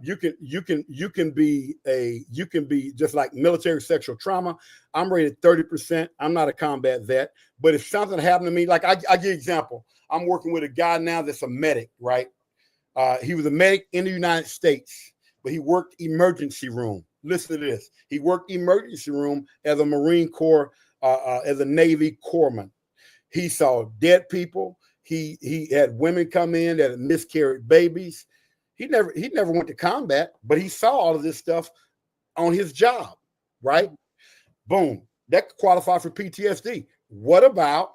You can be just like military sexual trauma. I'm rated 30%. I'm not a combat vet, but if something happened to me, like I give you an example. I'm working with a guy now that's a medic, right? He was a medic in the United States, but he worked emergency room. Listen to this. He worked emergency room as a Marine Corps, as a Navy corpsman. He saw dead people. He had women come in that had miscarried babies. He never went to combat, but he saw all of this stuff on his job, right? Boom. That could qualify for PTSD. What about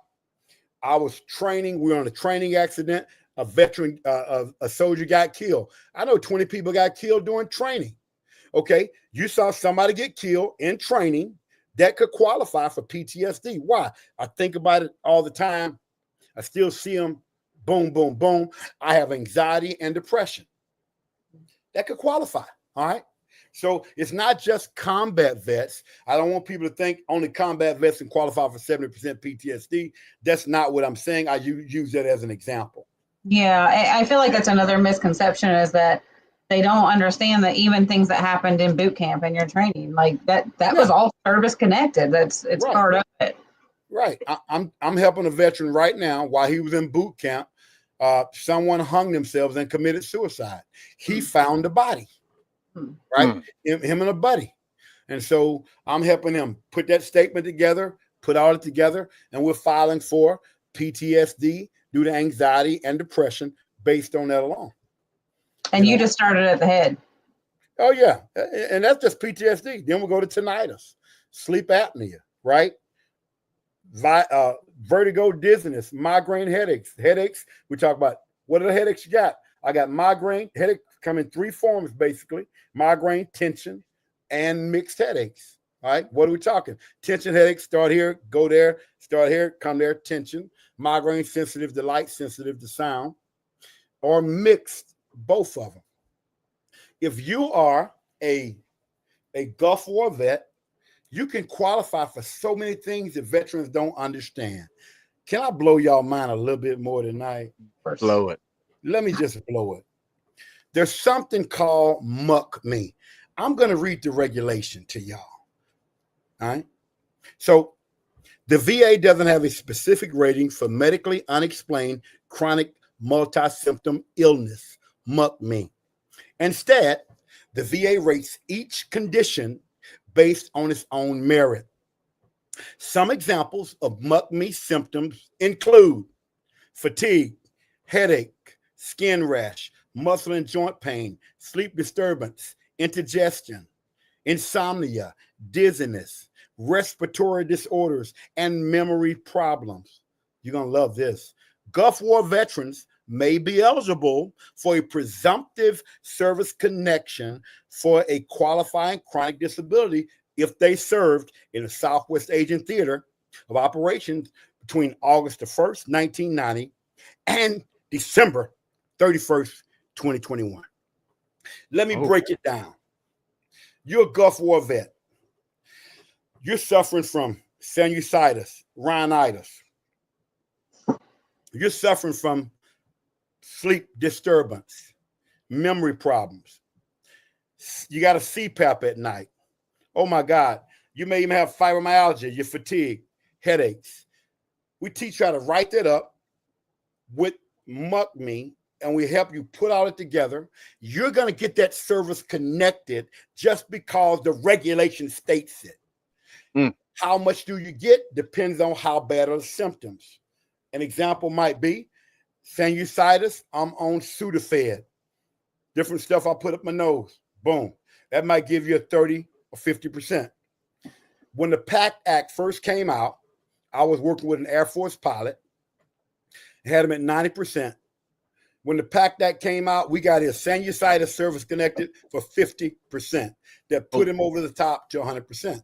I was training, we were on a training accident, a veteran, a soldier got killed. I know 20 people got killed during training. Okay, you saw somebody get killed in training, that could qualify for PTSD. Why? I think about it all the time. I still see them, boom, boom, boom. I have anxiety and depression. That could qualify, all right? So it's not just combat vets. I don't want people to think only combat vets can qualify for 70% PTSD. That's not what I'm saying. I use that as an example, Yeah, I feel like that's another misconception is that they don't understand that even things that happened in boot camp and your training, like that was Yeah, all service connected. It's right, part of it. right. I'm helping a veteran right now while he was in boot camp. Someone hung themselves and committed suicide. He found the body, Mm. right? Mm. Him and a buddy. And so I'm helping him put that statement together, put all it together, and we're filing for PTSD due to anxiety and depression based on that alone. And you just started at the head. Oh yeah, and that's just PTSD. Then we'll go to tinnitus, sleep apnea, right? Vertigo, dizziness, migraine headaches. We talk about what are the headaches you got? I got migraine headache come in three forms basically: migraine, tension, and mixed headaches. All right, what are we talking? Tension headaches start here, go there, start here, come there. Tension, migraine, sensitive to light, sensitive to sound, or mixed, both of them. If you are a Gulf War vet, you can qualify for so many things that veterans don't understand. Can I blow y'all mind a little bit more tonight? Blow it. Let me just blow it. There's something called muck me. I'm going to read the regulation to y'all. All right. So the VA doesn't have a specific rating for medically unexplained chronic multi-symptom illness, muck me. Instead, the VA rates each condition based on its own merit. Some examples of muck me symptoms include fatigue, headache, skin rash, muscle and joint pain, sleep disturbance, indigestion, insomnia, dizziness, respiratory disorders, and memory problems. You're going to love this. Gulf War veterans may be eligible for a presumptive service connection for a qualifying chronic disability if they served in the Southwest Asian Theater of Operations between August the 1st, 1990 and December 31st, 2021. Let me break it down. You're a Gulf War vet. You're suffering from sinusitis, rhinitis. You're suffering from sleep disturbance, memory problems. You got a CPAP at night. Oh my God. You may even have fibromyalgia, your fatigue, headaches. We teach you how to write that up with muck me, and we help you put all it together. You're going to get that service connected just because the regulation states it. Mm. How much do you get? Depends on how bad are the symptoms. An example might be sinusitis. I'm on Sudafed. Different stuff I put up my nose. Boom. That might give you a 30 or 50%. When the PACT Act first came out, I was working with an Air Force pilot. Had him at 90%. When the PACT Act came out, we got his sinusitis service connected for 50%. That put him over the top to 100%.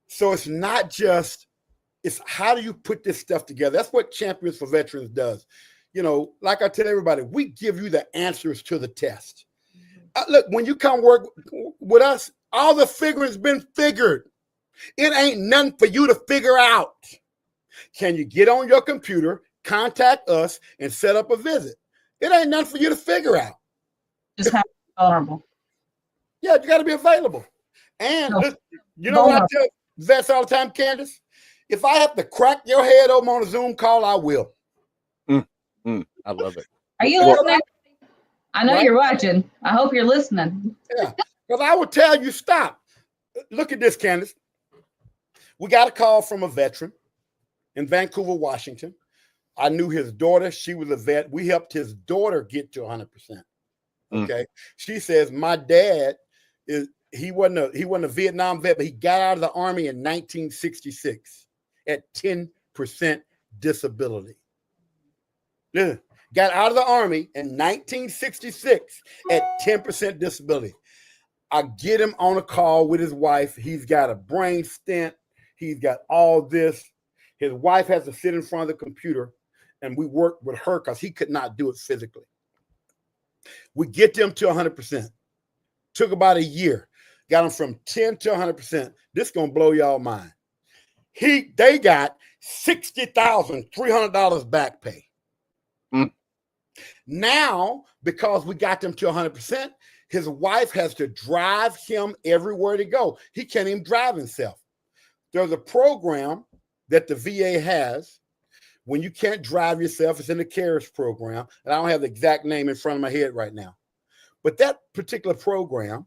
So it's not just, it's how do you put this stuff together? That's what Champions for Veterans does. You know, like I tell everybody, we give you the answers to the test. Look, when you come work with us, all the figuring's been figured. It ain't nothing for you to figure out. Can you get on your computer, contact us, and set up a visit? It ain't nothing for you to figure out. Just have to be vulnerable. Yeah, you got to be available. And listen, you know what I tell vets all the time, Candace? If I have to crack your head open on a Zoom call, I will. I love it. Are you listening? I know you're watching. I hope you're listening. Yeah, because I will tell you, stop. Look at this, Candace. We got a call from a veteran in Vancouver, Washington. I knew his daughter. She was a vet. We helped his daughter get to 100%. Okay. She says, my dad he wasn't a Vietnam vet, but he got out of the Army in 1966 at 10% disability. Listen, got out of the Army in 1966 at 10% disability. I get him on a call with his wife. He's got a brain stent. He's got all this. His wife has to sit in front of the computer, and we work with her because he could not do it physically. We get them to 100%. Took about a year. Got them from 10 to 100%. This is going to blow y'all mind. They got $60,300 back pay. Now, because we got them to 100%, his wife has to drive him everywhere to go. He can't even drive himself. There's a program that the VA has when you can't drive yourself. It's in the CARES program, and I don't have the exact name in front of my head right now. But that particular program,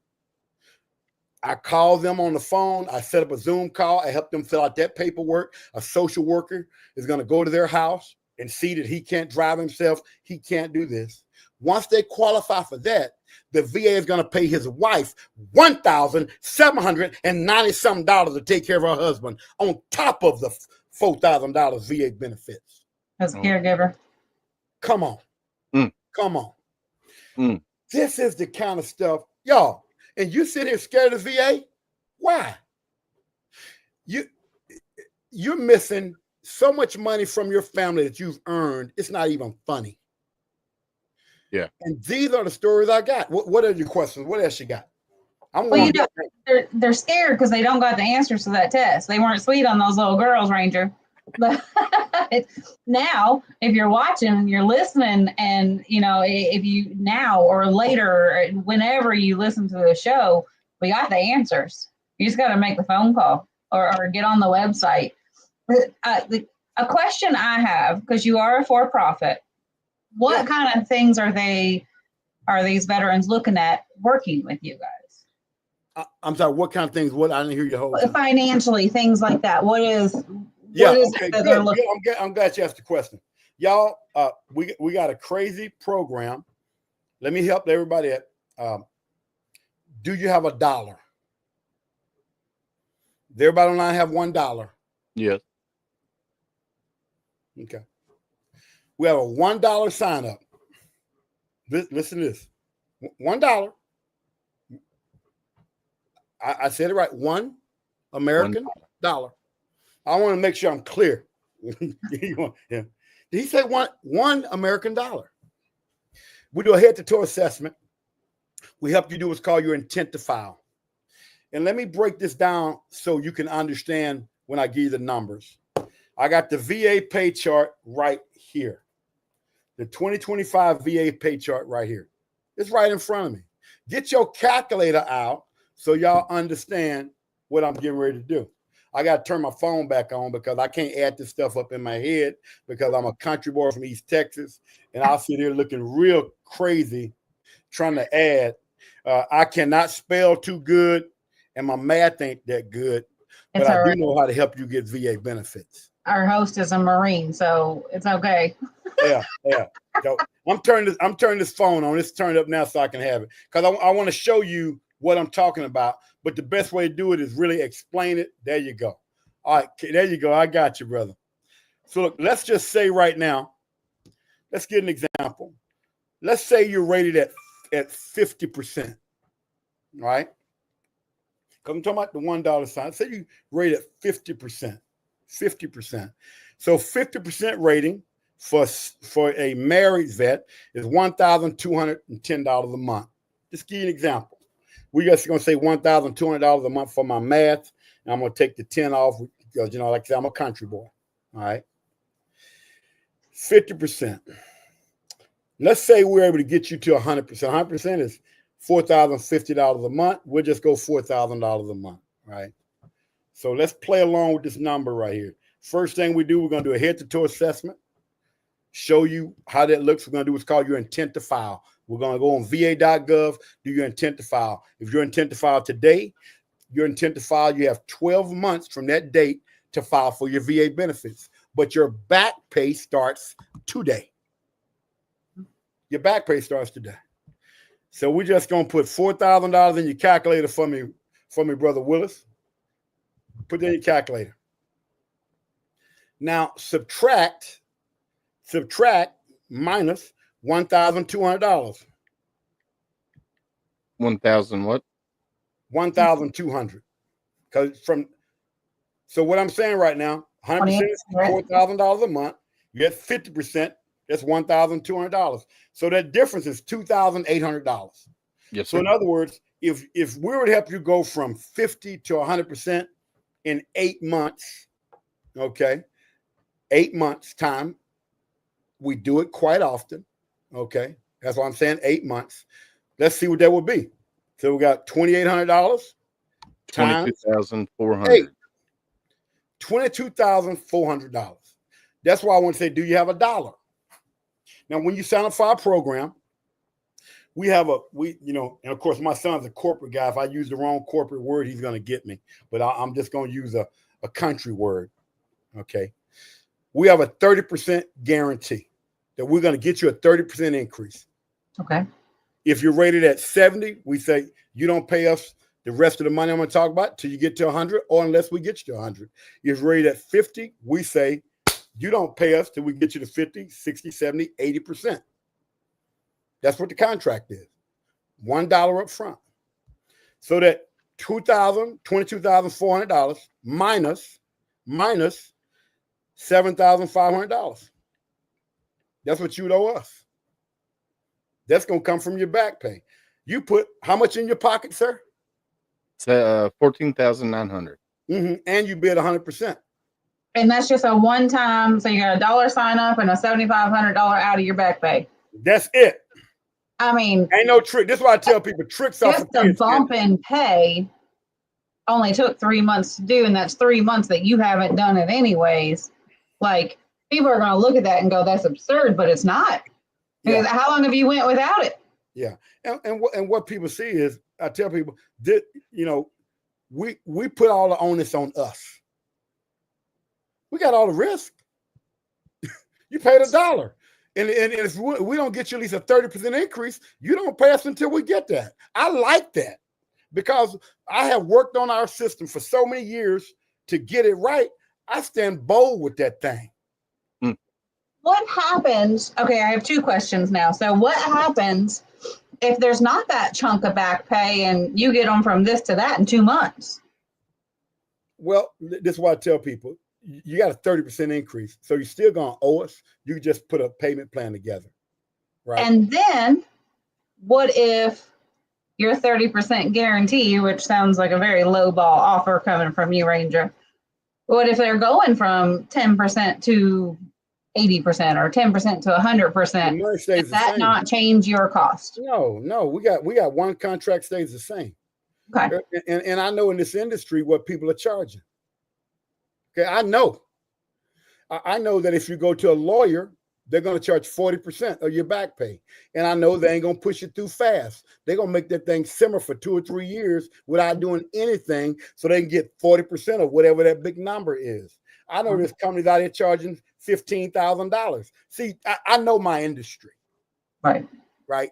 I call them on the phone. I set up a Zoom call. I help them fill out that paperwork. A social worker is going to go to their house and see that he can't drive himself. He can't do this. Once they qualify for that, the VA is going to pay his wife $1,790 to take care of her husband on top of the $4,000 VA benefits. As a caregiver. Come on. Come on. Mm. This is the kind of stuff, y'all. And you sit here scared of the VA? Why? You're missing so much money from your family that you've earned. It's not even funny. Yeah. And these are the stories I got. What are your questions? What else you got? Well, they're scared because they don't got the answers to that test. They weren't sweet on those little girls, Ranger. But now, if you're watching and you're listening, and if you now or later, whenever you listen to the show, we got the answers. You just got to make the phone call or get on the website. A question I have, because you are a for-profit, what kind of things are these veterans looking at working with you guys? I'm sorry, what kind of things? What? I didn't hear your whole thing. Financially, things like that. What is okay, that they're looking? I'm glad you asked the question. Y'all, we got a crazy program. Let me help everybody at do you have $1? Does everybody online have $1? Yes. Okay. We have a $1 sign up. Listen to this. $1. I said it right. $1 American dollar. I want to make sure I'm clear. Did he say one American dollar? We do a head-to-toe assessment. We help you do what's called your intent to file. And let me break this down so you can understand when I give you the numbers. I got the VA pay chart right here. The 2025 VA pay chart right here. It's right in front of me. Get your calculator out so y'all understand what I'm getting ready to do. I got to turn my phone back on because I can't add this stuff up in my head because I'm a country boy from East Texas, and I'll sit here looking real crazy trying to add. I cannot spell too good, and my math ain't that good, but I do know how to help you get VA benefits. Our host is a Marine, so it's okay. Yeah. So I'm turning this phone on. It's turned up now so I can have it because I want to show you what I'm talking about. But the best way to do it is really explain it. There you go. All right, there you go. I got you, brother. So look, let's just say right now, let's get an example. Let's say you're rated at 50%, right? Because I'm talking about the $1 sign. Say you rate at 50%. 50%. So 50% rating for a married vet is $1,210 a month. Just give you an example. We're just going to say $1,200 a month for my math, and I'm going to take the 10 off because, like I said, I'm a country boy. All right. 50%. Let's say we're able to get you to 100%. 100% is $4,050 a month. We'll just go $4,000 a month, right? So let's play along with this number right here. First thing we do, we're going to do a head-to-toe assessment, show you how that looks. We're going to do what's called your intent to file. We're going to go on va.gov, do your intent to file. If your intent to file today, your intent to file, you have 12 months from that date to file for your VA benefits. But your back pay starts today. Your back pay starts today. So we're just going to put $4,000 in your calculator for me, Brother Willis. Put that in your calculator. Now subtract minus $1,200. 1,000 what? 1,200. So what I'm saying right now, 100% is $4,000 a month. You get 50%. That's $1,200. So that difference is $2,800. Yes. So Sir. in other words, if we were to help you go from 50 to 100% in 8 months, okay, 8 months time, we do it quite often. Okay. That's why I'm saying 8 months. Let's see what that would be. So we got $2,800 times 8, $22,400. $22,400. That's why I want to say, do you have a dollar? Now, when you sign up for our program, and of course, my son's a corporate guy. If I use the wrong corporate word, he's going to get me. But I'm just going to use a country word. Okay. We have a 30% guarantee that we're going to get you a 30% increase. Okay. If you're rated at 70, we say you don't pay us the rest of the money I'm going to talk about till you get to 100, or unless we get you to 100. If you're rated at 50, we say you don't pay us till we get you to 50, 60, 70, 80%. That's what the contract is. $1 up front. So that $22,400 minus $7,500. That's what you owe us. That's going to come from your back pay. You put how much in your pocket, sir? It's $14,900. And you bid 100%. And that's just a one-time. So you got a $1 sign up and a $7,500 out of your back pay. That's it. I mean, ain't no trick. This is why I tell people tricks off. Just the bump in pay only took 3 months to do, and that's 3 months that you haven't done it anyways. Like, people are going to look at that and go, "That's absurd," but it's not. Because how long have you went without it? Yeah, and what people see is, I tell people that we put all the onus on us. We got all the risk. You paid $1. And if we don't get you at least a 30% increase, you don't pay us until we get that. I like that because I have worked on our system for so many years to get it right. I stand bold with that thing. What happens? Okay, I have 2 questions now. So what happens if there's not that chunk of back pay and you get them from this to that in 2 months? Well, this is why I tell people, you got a 30% increase. So you're still going to owe us. You just put a payment plan together. Right. And then what if your 30% guarantee, which sounds like a very low ball offer coming from you, Ranger? What if they're going from 10% to 80% or 10% to 100%? Does that not change your cost? No. We got one contract stays the same. Okay. And I know in this industry what people are charging. Okay, I know that if you go to a lawyer, they're going to charge 40% of your back pay. And I know they ain't going to push it through fast. They're going to make that thing simmer for 2 or 3 years without doing anything so they can get 40% of whatever that big number is. I know there's companies out here charging $15,000. See, I know my industry. Right. I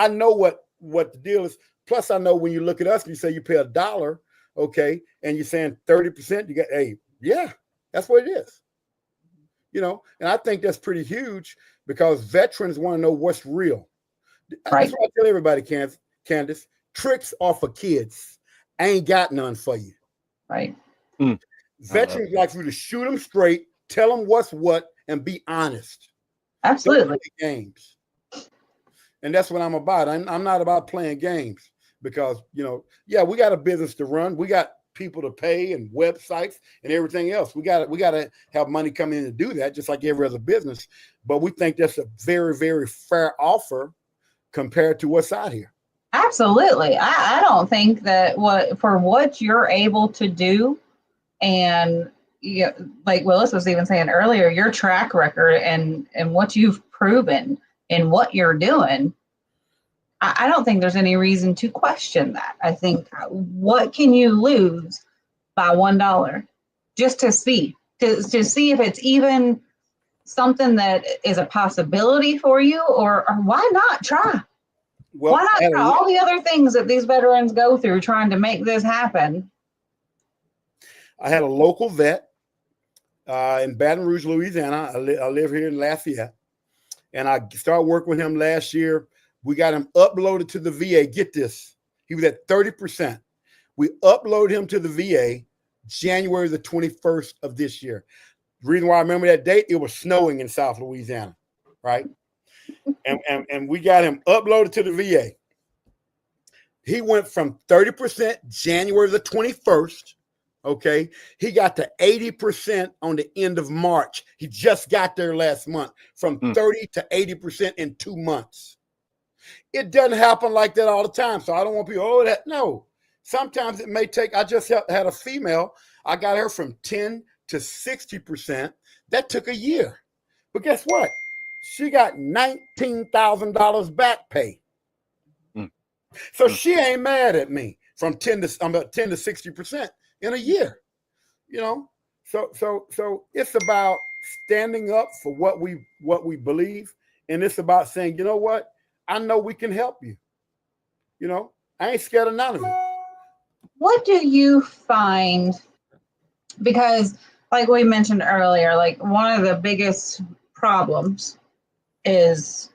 know what the deal is. Plus, I know when you look at us, you say you pay $1, okay, and you're saying 30%, you get, that's what it is. And I think that's pretty huge because veterans want to know what's real. Right. That's what I tell everybody, Candace. Tricks are for kids. I ain't got none for you. Right. Veterans like you to shoot them straight, tell them what's what, and be honest. Absolutely. Don't play games. And that's what I'm about. I'm not about playing games because, we got a business to run. We got people to pay and websites and everything else. We got to have money come in to do that, just like every other business. But we think that's a very, very fair offer compared to what's out here. Absolutely. I don't think that what you're able to do, and like Willis was even saying earlier, your track record and what you've proven in what you're doing, I don't think there's any reason to question that. I think, what can you lose by $1 just to see if it's even something that is a possibility for you, or why not try? Well, why not try all the other things that these veterans go through trying to make this happen? I had a local vet in Baton Rouge, Louisiana. I live here in Lafayette. And I started working with him last year. We got him uploaded to the VA. Get this. He was at 30%. We uploaded him to the VA January the 21st of this year. The reason why I remember that date, it was snowing in South Louisiana, right? and we got him uploaded to the VA. He went from 30% January the 21st, Okay. He got to 80% on the end of March. He just got there last month, from Mm. 30 to 80% in 2 months. It doesn't happen like that all the time. So I don't want people, oh, that. No. Sometimes it may take, I just had a female, I got her from 10 to 60%. That took a year. But guess what? She got $19,000 back pay. Mm. So Mm. she ain't mad at me from 10 to 60% in a year. You know, so it's about standing up for what we believe, and it's about saying, you know what, I know we can help you. You know, I ain't scared of none of it. What do you find? Because, like we mentioned earlier, like one of the biggest problems is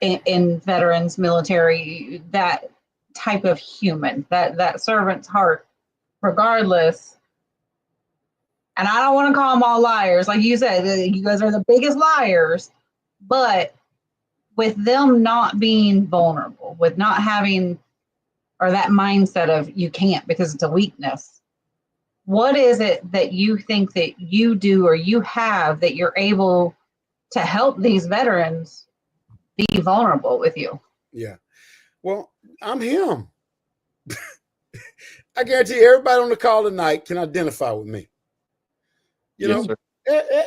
in veterans, military, that type of human, that servant's heart, regardless. And I don't want to call them all liars, like you said, you guys are the biggest liars, but with them not being vulnerable, with not having, or that mindset of you can't because it's a weakness. What is it that you think that you do or you have that you're able to help these veterans be vulnerable with you? Yeah. Well, I'm him. I guarantee everybody on the call tonight can identify with me. You Yes, know, sir.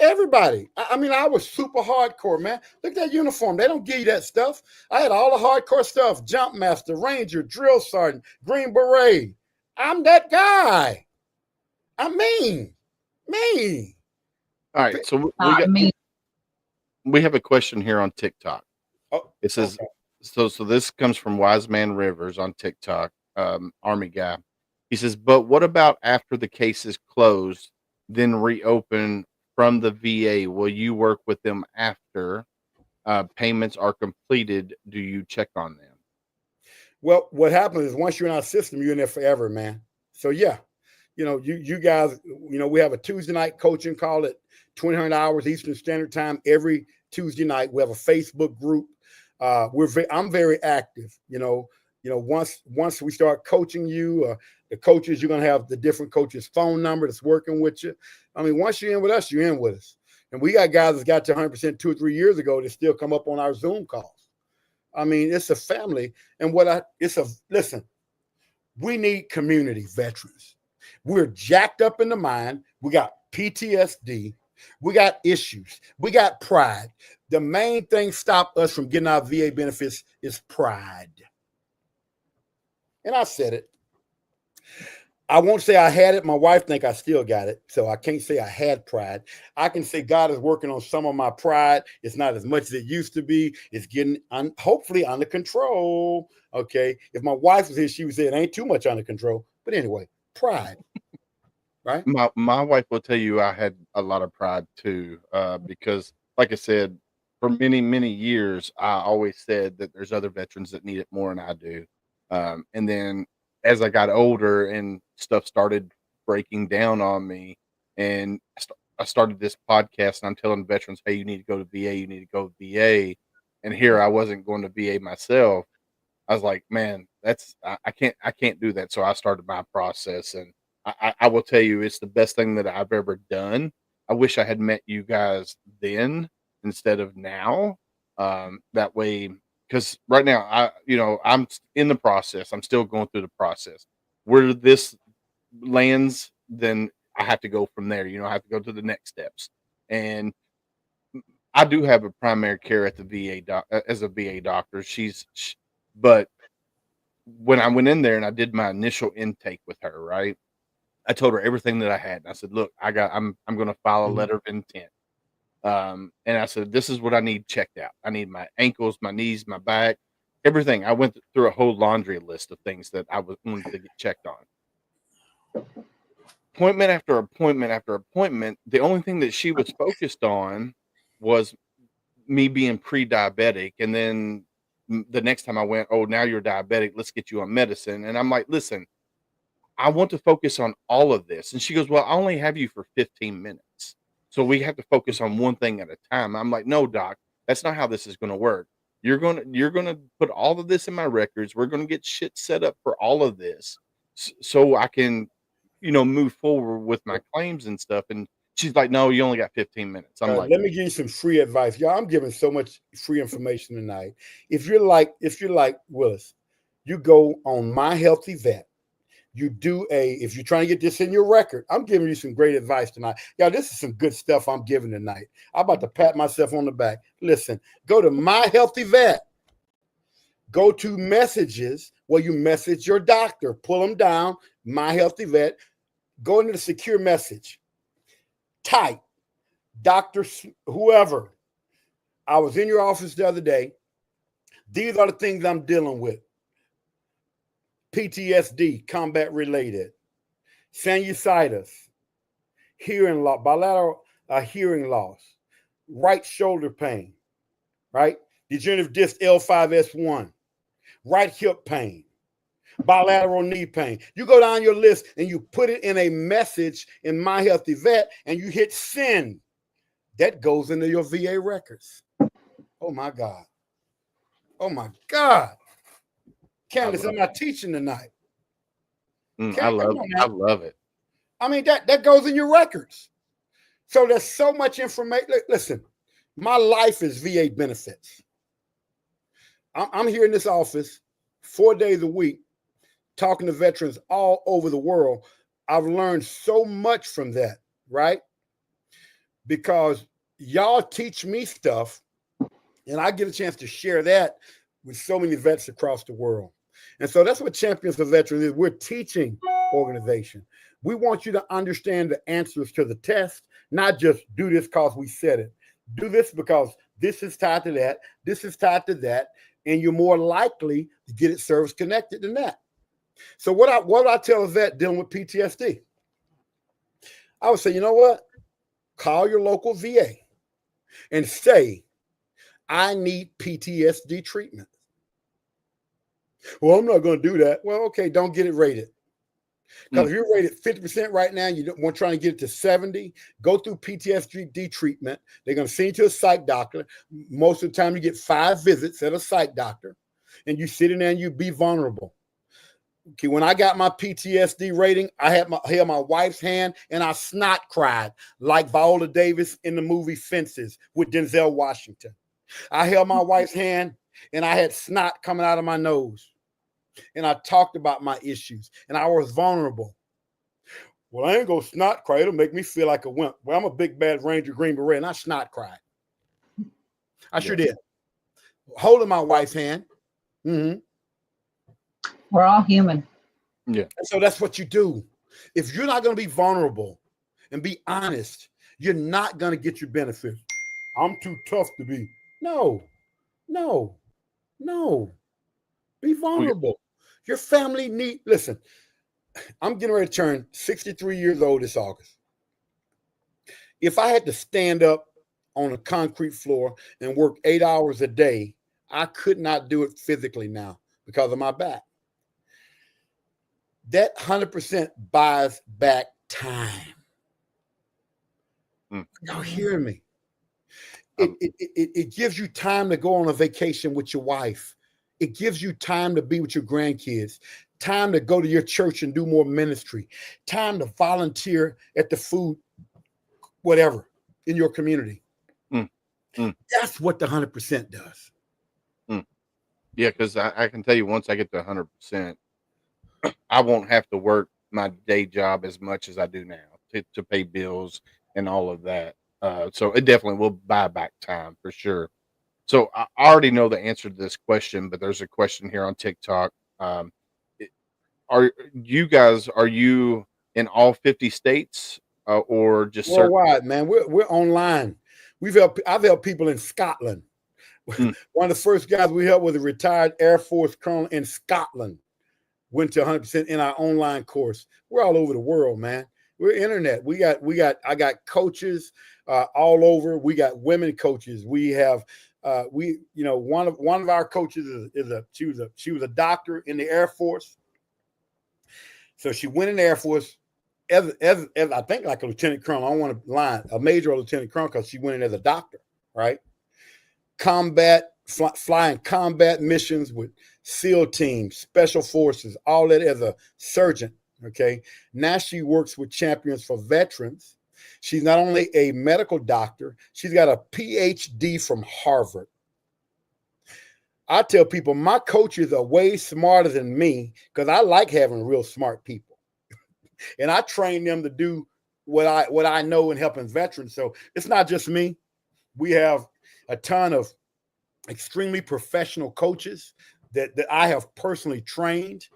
everybody. I mean, I was super hardcore, man. Look at that uniform. They don't give you that stuff. I had all the hardcore stuff: jump master, ranger, drill sergeant, green beret. I'm that guy. I mean, me. All right. So Not me. we have a question here on TikTok. Oh, It says, okay. so this comes from Wise Man Rivers on TikTok, Army guy. He says, but what about after the case is closed, then reopen from the VA? Will you work with them after payments are completed? Do you check on them? Well, what happens is once you're in our system, you're in there forever, man. So yeah, you guys, we have a Tuesday night coaching call at 2000 hours Eastern Standard Time every Tuesday night. We have a Facebook group. I'm very active. Once we start coaching you, the coaches, you're gonna have the different coaches' phone number that's working with you. I mean, once you're in with us, you're in with us. And we got guys that got to 100% 2 or 3 years ago that still come up on our Zoom calls. I mean, it's a family. And listen, we need community veterans. We're jacked up in the mind. We got PTSD. We got issues. We got pride. The main thing stop us from getting our VA benefits is pride. And I said it. I won't say I had it. My wife think I still got it. So I can't say I had pride. I can say God is working on some of my pride. It's not as much as it used to be. It's getting hopefully under control. Okay. If my wife was here, she would say it ain't too much under control. But anyway, pride. Right? My wife will tell you I had a lot of pride too, because like I said, for many years, I always said that there's other veterans that need it more than I do. And then as I got older and stuff started breaking down on me, and I started this podcast, and I'm telling veterans, hey, you need to go to VA, you need to go to VA. And here I wasn't going to VA myself. I was like, man, I can't do that. So I started my process, and I will tell you, it's the best thing that I've ever done. I wish I had met you guys then instead of now. That way, because right now I'm in the process. I'm still going through the process. Where this lands, then I have to go from there. I have to go to the next steps. And I do have a primary care at the as a VA doctor. But when I went in there and I did my initial intake with her, right? I told her everything that I had. And I said, look, I'm going to file a letter of intent. And I said, this is what I need checked out. I need my ankles, my knees, my back, everything. I went through a whole laundry list of things that I wanted to get checked on. Appointment after appointment after appointment. The only thing that she was focused on was me being pre-diabetic. And then the next time I went, oh, now you're diabetic. Let's get you on medicine. And I'm like, listen, I want to focus on all of this. And she goes, well, I only have you for 15 minutes. So we have to focus on one thing at a time. I'm like, no, doc, that's not how this is going to work. You're going to put all of this in my records. We're going to get shit set up for all of this so I can move forward with my claims and stuff. And she's like, no, you only got 15 minutes. I'm like, let me give you some free advice, y'all. I'm giving so much free information tonight. If you're like Willis, you go on My Healthy Vet. You do if you're trying to get this in your record, I'm giving you some great advice tonight. Y'all, this is some good stuff I'm giving tonight. I'm about to pat myself on the back. Listen, go to My Healthy Vet. Go to messages where you message your doctor. Pull them down, My Healthy Vet. Go into the secure message. Type, Dr. Whoever. I was in your office the other day. These are the things I'm dealing with. PTSD, combat related, sinusitis, hearing loss, bilateral hearing loss, right shoulder pain, right? Degenerative disc L5S1, right hip pain, bilateral knee pain. You go down your list and you put it in a message in My Healthy Vet and you hit send. That goes into your VA records. Oh my God. Oh my God. Candace, I'm not teaching tonight. I love it. I mean, that goes in your records. So there's so much information. Listen, my life is VA benefits. I'm here in this office 4 days a week talking to veterans all over the world. I've learned so much from that, right? Because y'all teach me stuff and I get a chance to share that with so many vets across the world. And so that's what Champions for Veterans is. We're teaching organization. We want you to understand the answers to the test, not just do this because we said it. Do this because this is tied to that, this is tied to that, and you're more likely to get it service connected than that. So what I tell a vet dealing with PTSD, I would say, you know what? Call your local VA and say, I need PTSD treatment. Well, I'm not going to do that. Well, okay, don't get it rated. Because if you're rated 50% right now, you don't want trying to get it to 70, go through PTSD treatment. They're going to send you to a psych doctor. Most of the time you get 5 visits at a psych doctor and you sit in there and you be vulnerable. Okay, when I got my PTSD rating, I held my wife's hand and I snot cried like Viola Davis in the movie Fences with Denzel Washington. I held my wife's hand and I had snot coming out of my nose. And I talked about my issues and I was vulnerable. Well, I ain't gonna snot cry. It'll make me feel like a wimp. Well, I'm a big bad Ranger Green Beret and I snot cried. I sure did. Holding my wife's hand. Mm-hmm. We're all human. Yeah. And so that's what you do. If you're not going to be vulnerable and be honest, you're not going to get your benefits. I'm too tough to be. No. Be vulnerable. Your family listen, I'm getting ready to turn 63 years old this August. If I had to stand up on a concrete floor and work 8 hours a day, I could not do it physically now because of my back. That 100% buys back time. Y'all hearing me? It gives you time to go on a vacation with your wife. It gives you time to be with your grandkids, time to go to your church and do more ministry, time to volunteer at the food, whatever, in your community. That's what the 100% does. Yeah, because I can tell you once I get to 100%, I won't have to work my day job as much as I do now to pay bills and all of that. So it definitely will buy back time for sure. So I already know the answer to this question, but there's a question here on TikTok. Are you in all 50 states or just worldwide, man? We're online. I've helped people in Scotland. One of the first guys we helped was a retired Air Force colonel in Scotland. Went to 100% in our online course. We're all over the world, man. We're internet. I got coaches all over. We got women coaches. We have one of our coaches she was a doctor in the Air Force. So she went in the Air Force as I think like a lieutenant colonel. I don't want to lie, a major or lieutenant colonel because she went in as a doctor, right? Flying combat missions with SEAL teams, special forces, all that as a surgeon, Okay. Now she works with Champions for Veterans. She's not only a medical doctor, she's got a PhD from Harvard. I tell people my coaches are way smarter than me because I like having real smart people. And I train them to do what I know in helping veterans. So it's not just me. We have a ton of extremely professional coaches that I have personally trained,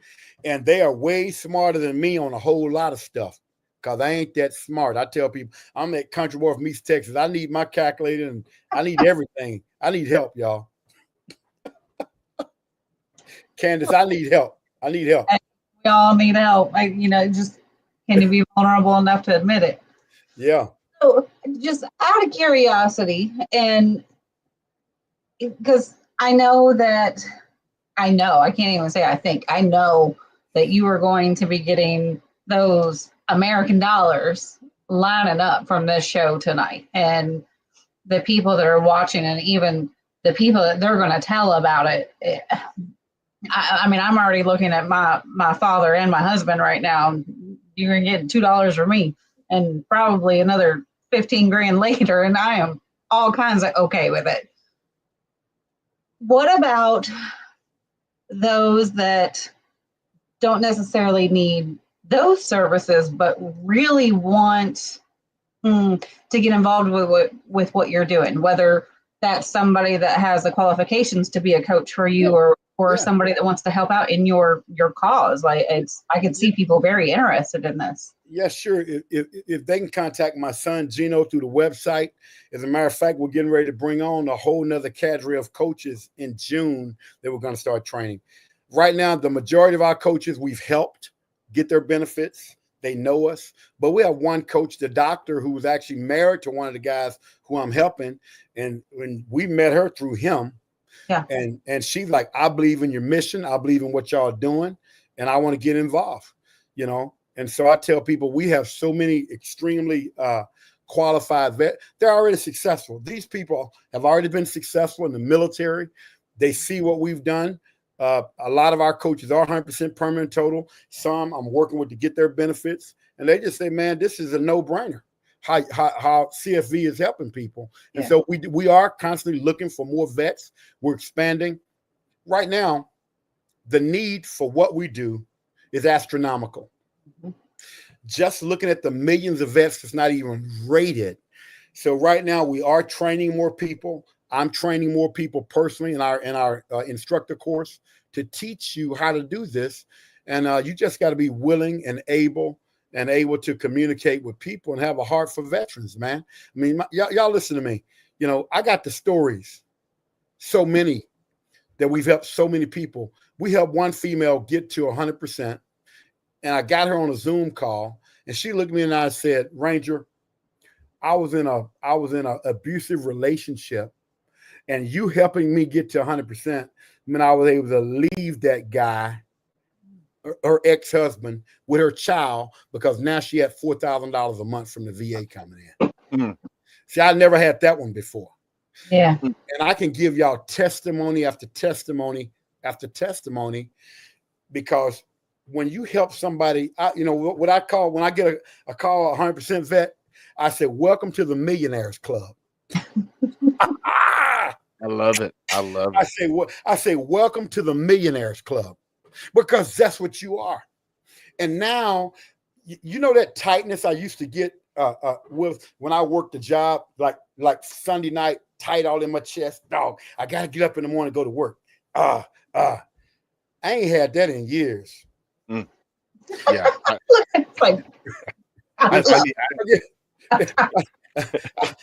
and they are way smarter than me on a whole lot of stuff because I ain't that smart. I tell people I'm that country boy from East Texas. I need my calculator and I need everything. I need help, y'all. Candace, I need help. I need help. We all need help. Just can you be vulnerable enough to admit it? Yeah. So, just out of curiosity, and because I can't even say I know that you are going to be getting those American dollars lining up from this show tonight. And the people that are watching, and even the people that they're going to tell about it, I mean, I'm already looking at my father and my husband right now. You're going to get $2 from me and probably another 15 grand later, and I am all kinds of okay with it. What about those that don't necessarily need those services, but really want to get involved with what you're doing, whether that's somebody that has the qualifications to be a coach for you, or somebody that wants to help out in your cause? Like, I can see people very interested in this. Yeah, sure. If they can contact my son Gino through the website. As a matter of fact, we're getting ready to bring on a whole nother cadre of coaches in June that we're going to start training. Right now, the majority of our coaches we've helped get their benefits. They know us, but we have one coach, the doctor, who was actually married to one of the guys who I'm helping, and when we met her through him. Yeah. And she's like, I believe in your mission. I believe in what y'all are doing, and I want to get involved, And so I tell people we have so many extremely qualified vets. They're already successful. These people have already been successful in the military. They see what we've done. A lot of our coaches are 100% permanent total. Some I'm working with to get their benefits, and they just say, man, this is a no-brainer. How CFV is helping people. And so we are constantly looking for more vets. We're expanding. Right now, the need for what we do is astronomical. Mm-hmm. Just looking at the millions of vets that's not even rated. So right now we are training more people. I'm training more people personally in our instructor course to teach you how to do this. And you just got to be willing and able to communicate with people and have a heart for veterans, man. I mean, y'all listen to me. I got the stories, so many, that we've helped so many people. We helped one female get to 100%, and I got her on a Zoom call, and she looked at me and I said, Ranger, I was in a abusive relationship, and you helping me get to 100%, I mean, I was able to leave that guy, her ex-husband, with her child, because now she had $4,000 a month from the VA coming in. Mm-hmm. See, I never had that one before. Yeah. And I can give y'all testimony after testimony after testimony, because when you help somebody, what I call, when I get a call 100% vet, I say, welcome to the Millionaires Club. I love it. I say, welcome to the Millionaires Club, because that's what you are. And now, that tightness I used to get with when I worked the job, like Sunday night, tight all in my chest. Dog, I got to get up in the morning and go to work. I ain't had that in years. Mm. Yeah.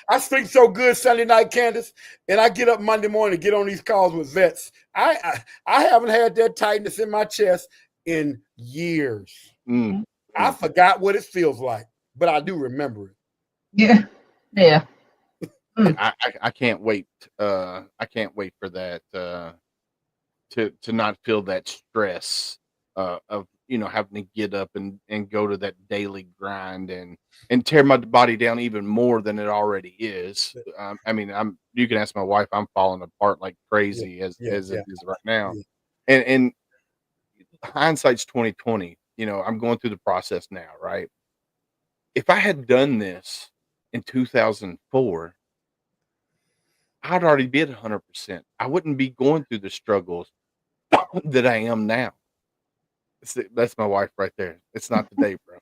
I sleep so good Sunday night, Candace, and I get up Monday morning to get on these calls with vets. I haven't had that tightness in my chest in years. Mm. I forgot what it feels like, but I do remember it. Yeah. Yeah. I can't wait. I can't wait for that to not feel that stress of having to get up and go to that daily grind and tear my body down even more than it already is. I mean, you can ask my wife. I'm falling apart like crazy as it is right now. And hindsight's 20/20. I'm going through the process now, right? If I had done this in 2004, I'd already be at 100%. I wouldn't be going through the struggles that I am now. That's my wife right there. It's not the day, bro.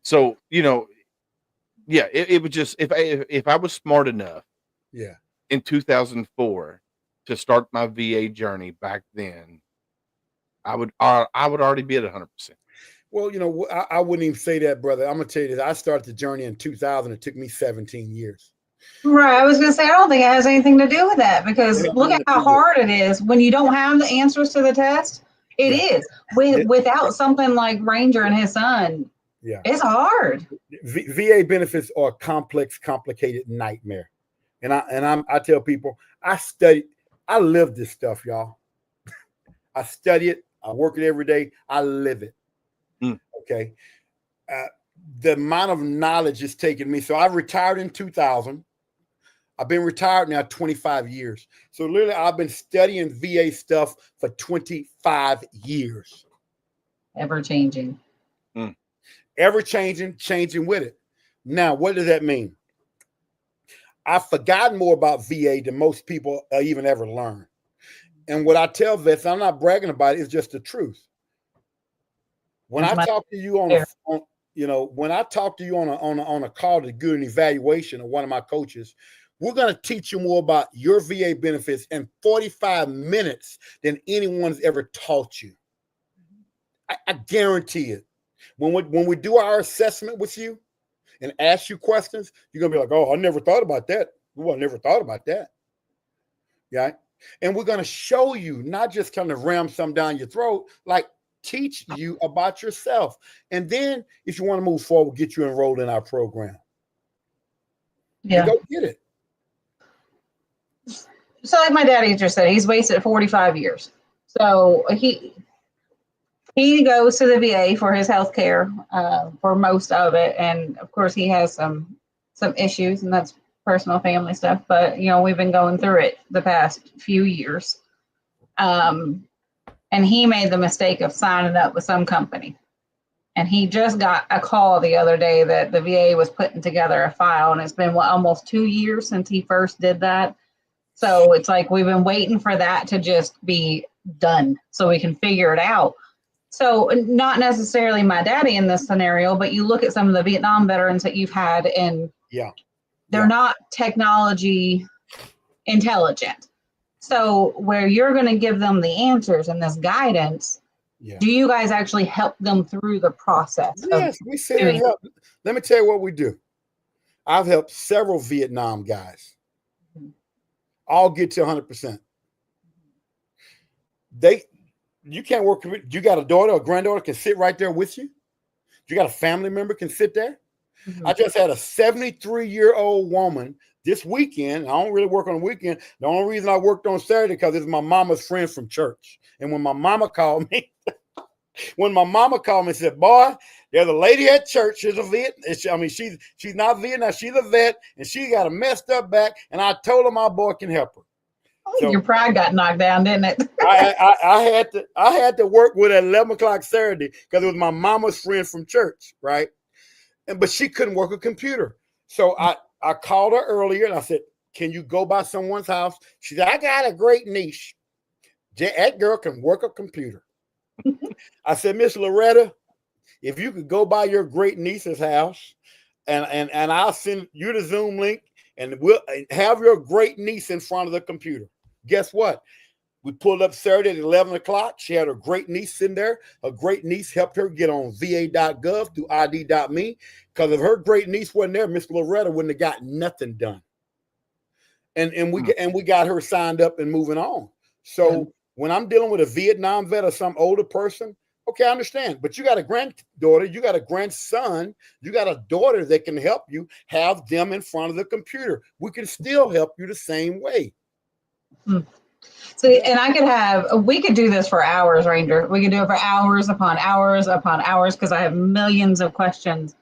So, yeah, it would just if I was smart enough Yeah. in 2004 to start my VA journey back then, I would already be at 100%. Well, I wouldn't even say that, brother. I'm gonna tell you this. I started the journey in 2000. It took me 17 years. Right. I was going to say, I don't think it has anything to do with that, because It had look nothing at to how do with hard it is when you don't have the answers to the test. It Yeah. is. Without something like Ranger and his son, Yeah. it's hard. VA benefits are a complex, complicated nightmare. And I tell people, I live this stuff, y'all. I study it, I work it every day, I live it. Okay. The amount of knowledge it's taken me. So I retired in 2000. I've been retired now 25 years. So literally, I've been studying VA stuff for 25 years. Ever changing. Ever changing, changing with it. Now, what does that mean? I've forgotten more about VA than most people even ever learn. And what I tell vets, I'm not bragging about it, it's just the truth. When I talk to you when I talk to you on a call to do an evaluation of one of my coaches, we're going to teach you more about your VA benefits in 45 minutes than anyone's ever taught you. I guarantee it. When we do our assessment with you and ask you questions, you're going to be like, oh, I never thought about that. Oh, I never thought about that. Yeah. And we're going to show you, not just kind of ram some down your throat, like teach you about yourself. And then if you want to move forward, get you enrolled in our program. Yeah. And go get it. So like my daddy just said, he's wasted 45 years. So he goes to the VA for his health care for most of it. And of course he has some issues, and that's personal family stuff. But, we've been going through it the past few years. And he made the mistake of signing up with some company. And he just got a call the other day that the VA was putting together a file. And it's been almost 2 years since he first did that. So it's like we've been waiting for that to just be done so we can figure it out. So not necessarily my daddy in this scenario, but you look at some of the Vietnam veterans that you've had, and they're not technology intelligent. So where you're going to give them the answers and this guidance, do you guys actually help them through the process? Yes, we sit and help. Let me tell you what we do. I've helped several Vietnam guys all get to 100%. You can't work. You got a daughter or granddaughter can sit right there with you. You got a family member can sit there. I just had a 73-year-old woman this weekend. I don't really work on the weekend. The only reason I worked on Saturday because it's my mama's friend from church. And when my mama called me, and said, boy, there's a lady at church. She's a vet. She's not Vietnam. She's a vet, and she got a messed up back. And I told her my boy can help her. So, your pride got knocked down, didn't it? I had to work with her at 11 o'clock Saturday because it was my mama's friend from church, right? But she couldn't work a computer. So I called her earlier and I said, can you go by someone's house? She said, I got a great niece. That girl can work a computer. I said, Miss Loretta, if you could go by your great niece's house and I'll send you the Zoom link and we'll have your great niece in front of the computer. Guess what? We pulled up Saturday at 11 o'clock. She had her great niece sitting there. Her great niece helped her get on va.gov through id.me. Because if her great niece wasn't there, Miss Loretta wouldn't have got nothing done. And we got her signed up and moving on. So when I'm dealing with a Vietnam vet or some older person, okay, I understand. But you got a granddaughter, you got a grandson, you got a daughter that can help you. Have them in front of the computer. We can still help you the same way. So, and we could do this for hours, Ranger. We could do it for hours upon hours upon hours because I have millions of questions.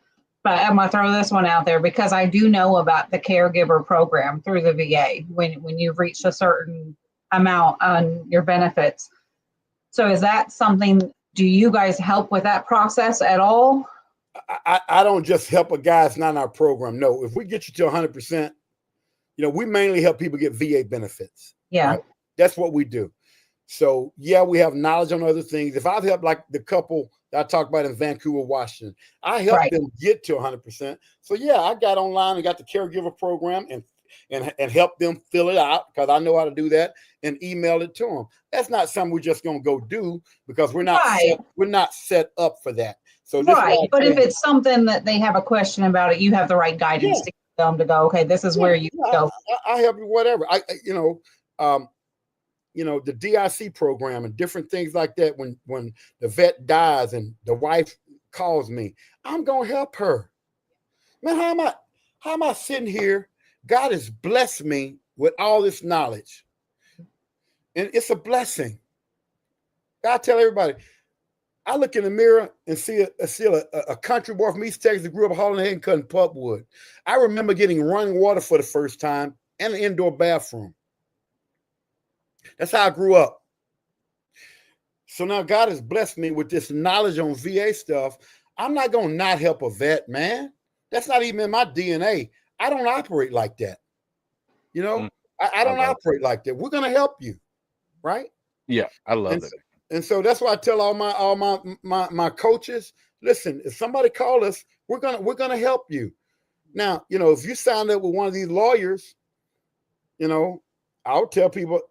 But I'm going to throw this one out there because I do know about the caregiver program through the VA when you've reached a certain amount on your benefits. So is that something do you guys help with that process at all? I don't just help a guy that's not in our program. No, if we get you to 100%, we mainly help people get VA benefits. Yeah. Right? That's what we do. So, yeah, we have knowledge on other things. If I've helped like the couple that I talked about in Vancouver, Washington, I helped them get to 100%. So, yeah, I got online and got the caregiver program and help them fill it out because I know how to do that and email it to them. That's not something we're just going to go do because we're not set up for that. So but if it's something that they have a question about it, you have the right guidance to get them to go, okay, this is where you go. I help you, whatever. The DIC program and different things like that. When the vet dies and the wife calls me, I'm gonna help her. Man, how am I sitting here? God has blessed me with all this knowledge, and it's a blessing. God tell everybody. I look in the mirror and see a country boy from East Texas that grew up hauling hay and cutting pulpwood. I remember getting running water for the first time and an indoor bathroom. That's how I grew up. So now God has blessed me with this knowledge on VA stuff. I'm not going to not help a vet, man. That's not even in my DNA. I don't operate like that. I don't operate like that. We're going to help you, right? Yeah, I love it. And so that's why I tell all my coaches, listen, if somebody call us, we're gonna help you. Now, if you sign up with one of these lawyers, I'll tell people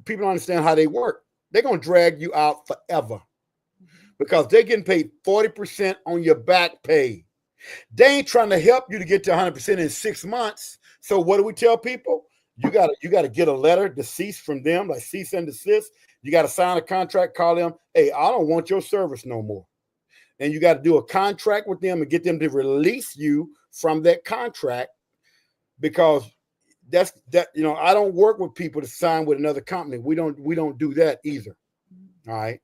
don't understand how they work. They're gonna drag you out forever because they're getting paid 40% on your back pay. They ain't trying to help you to get to 100% in 6 months. So what do we tell people? You gotta get a letter deceased from them, like cease and desist. You got to sign a contract, call them, hey, I don't want your service no more. And you got to do a contract with them and get them to release you from that contract because I don't work with people to sign with another company. We don't do that either. All right.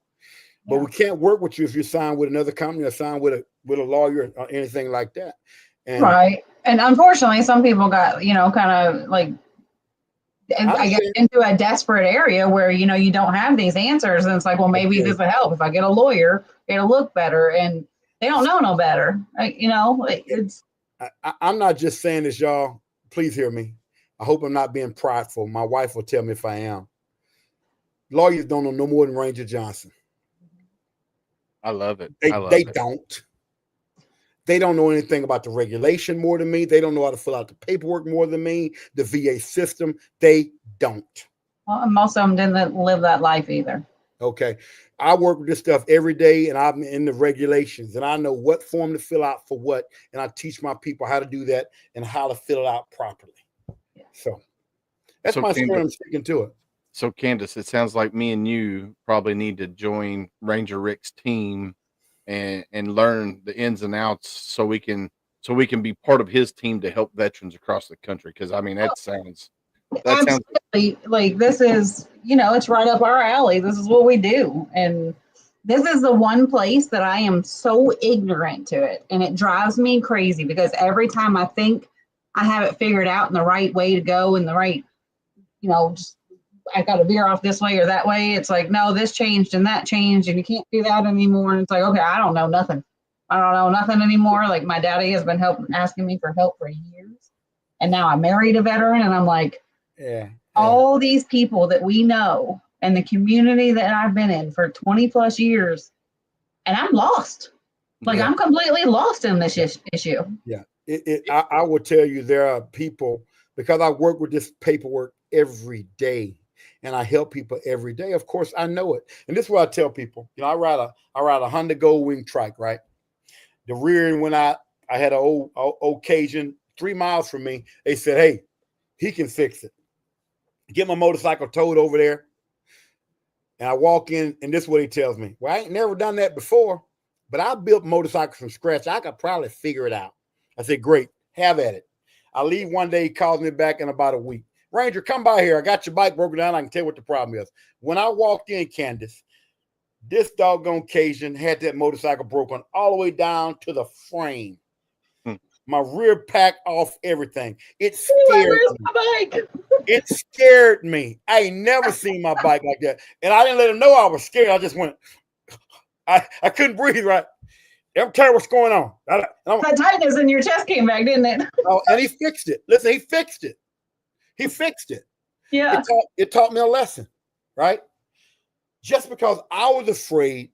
But we can't work with you if you sign with another company or sign with a lawyer or anything like that. Right. And unfortunately, some people got, kind of like, I get into a desperate area where, you don't have these answers. And it's like, well, maybe this will help. If I get a lawyer, it'll look better. And they don't know no better. I'm not just saying this, y'all. Please hear me. I hope I'm not being prideful. My wife will tell me if I am. Lawyers don't know no more than Ranger Johnson. I love it. They don't. They don't know anything about the regulation more than me. They don't know how to fill out the paperwork more than me. The VA system, they don't. Well, most of them didn't live that life either. Okay. I work with this stuff every day, and I'm in the regulations, and I know what form to fill out for what, and I teach my people how to do that and how to fill it out properly. Yeah. So that's my story. I'm sticking to it. So, Candace, it sounds like me and you probably need to join Ranger Rick's team and learn the ins and outs so we can be part of his team to help veterans across the country. Because that sounds like this is, it's right up our alley. This is what we do. And this is the one place that I am so ignorant to it. And it drives me crazy because every time I think I have it figured out in the right way to go in the right, just I got to veer off this way or that way. It's like, no, this changed and that changed and you can't do that anymore. And it's like, okay, I don't know nothing. I don't know nothing anymore. Like my daddy has been asking me for help for years. And now I married a veteran and I'm like, all these people that we know and the community that I've been in for 20 plus years, and I'm lost. Like I'm completely lost in this issue. Yeah. I will tell you, there are people, because I work with this paperwork every day. And I help people every day. Of course, I know it. And this is what I tell people. I ride a Honda Gold Wing trike, right? The rear end went out. I had an old Cajun 3 miles from me. They said, hey, he can fix it. Get my motorcycle towed over there. And I walk in, and this is what he tells me. Well, I ain't never done that before, but I built motorcycles from scratch. I could probably figure it out. I said, great, have at it. I leave one day. He calls me back in about a week. Ranger, come by here. I got your bike broken down. I can tell you what the problem is. When I walked in, Candace, this doggone Cajun had that motorcycle broken all the way down to the frame. My rear pack off everything. It scared me. It scared me. I ain't never seen my bike like that. And I didn't let him know I was scared. I just went, I couldn't breathe right. Every time what's going on. The tightness in your chest came back, didn't it? And he fixed it. Listen, he fixed it. He fixed it. Yeah. It taught me a lesson, right? Just because I was afraid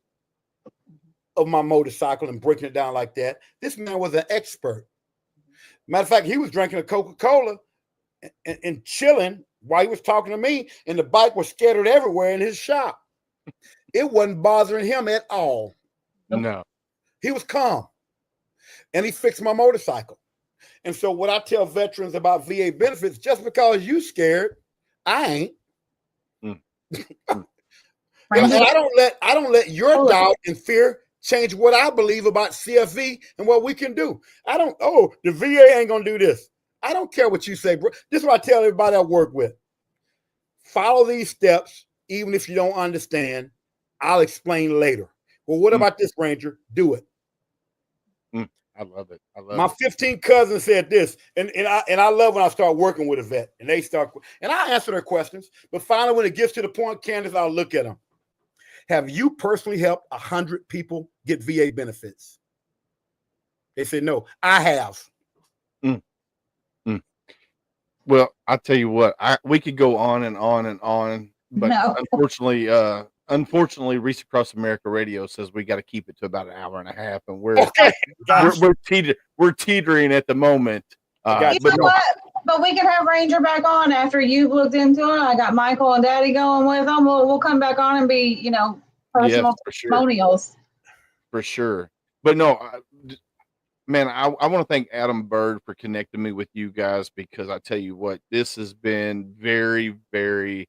of my motorcycle and breaking it down like that, this man was an expert. Matter of fact, he was drinking a Coca-Cola and chilling while he was talking to me, and the bike was scattered everywhere in his shop. It wasn't bothering him at all. No. He was calm, and he fixed my motorcycle. And so what I tell veterans about VA benefits, just because you scared, I ain't. And I don't let your doubt and fear change what I believe about CFV and what we can do. The VA ain't gonna do this. I don't care what you say, bro. This is what I tell everybody I work with. Follow these steps, even if you don't understand. I'll explain later. Well, what about this, Ranger? Do it. I love it. My 15 cousins said this, and I love when I start working with a vet, and they start, and I answer their questions. But finally, when it gets to the point, Candace, I'll look at them. Have you personally helped 100 people get VA benefits? They said no. I have. Well, I tell you what, we could go on and on and on, but unfortunately, Reese Across America Radio says we got to keep it to about an hour and a half, and we're teetering at the moment. But we can have Ranger back on after you've looked into it. I got Michael and Daddy going with them. We'll come back on and be, personal testimonials. For sure. But no, man, I want to thank Adam Bird for connecting me with you guys, because I tell you what, this has been very, very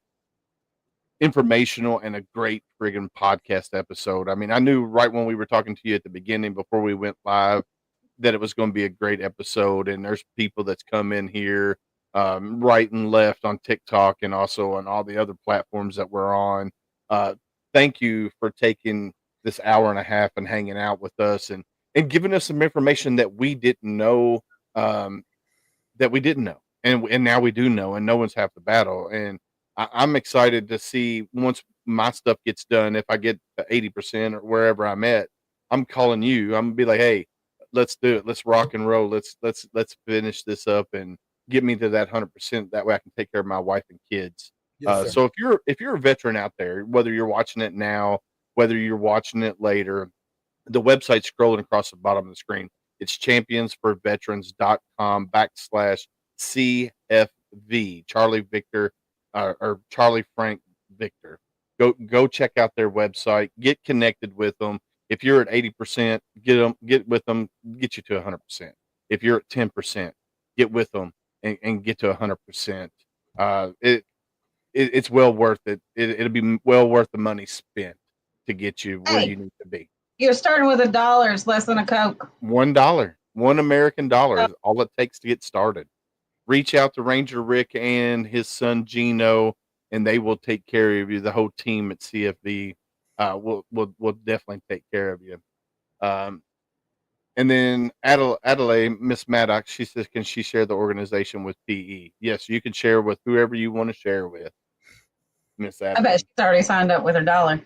informational and a great friggin' podcast episode. I mean, I knew right when we were talking to you at the beginning before we went live that it was going to be a great episode, and there's people that's come in here right and left on TikTok and also on all the other platforms that we're on. Thank you for taking this hour and a half and hanging out with us and giving us some information that we didn't know, and now we do know, and no one's half the battle. And I'm excited to see once my stuff gets done, if I get to 80% or wherever I'm at, I'm calling you. I'm gonna be like, hey, let's do it. Let's rock and roll. Let's finish this up and get me to that 100%. That way I can take care of my wife and kids. Yes, so if you're a veteran out there, whether you're watching it now, whether you're watching it later, the website scrolling across the bottom of the screen, it's championsforveterans.com/CFV, Charlie Victor, or Charlie Frank Victor. Go check out their website, get connected with them. If you're at 80%, get with them, get you to 100%. If you're at 10%, get with them and get to 100%. It's well worth it. It'll be well worth the money spent to get you where you need to be. You're starting with $1. It's less than a Coke. $1, $1 American dollar is all it takes to get started. Reach out to Ranger Rick and his son Gino, and they will take care of you. The whole team at CFV will definitely take care of you. And then Adelaide, Miss Maddox, she says, can she share the organization with PE? Yes, you can share with whoever you want to share with. Miss Adelaide. I bet she's already signed up with her $1.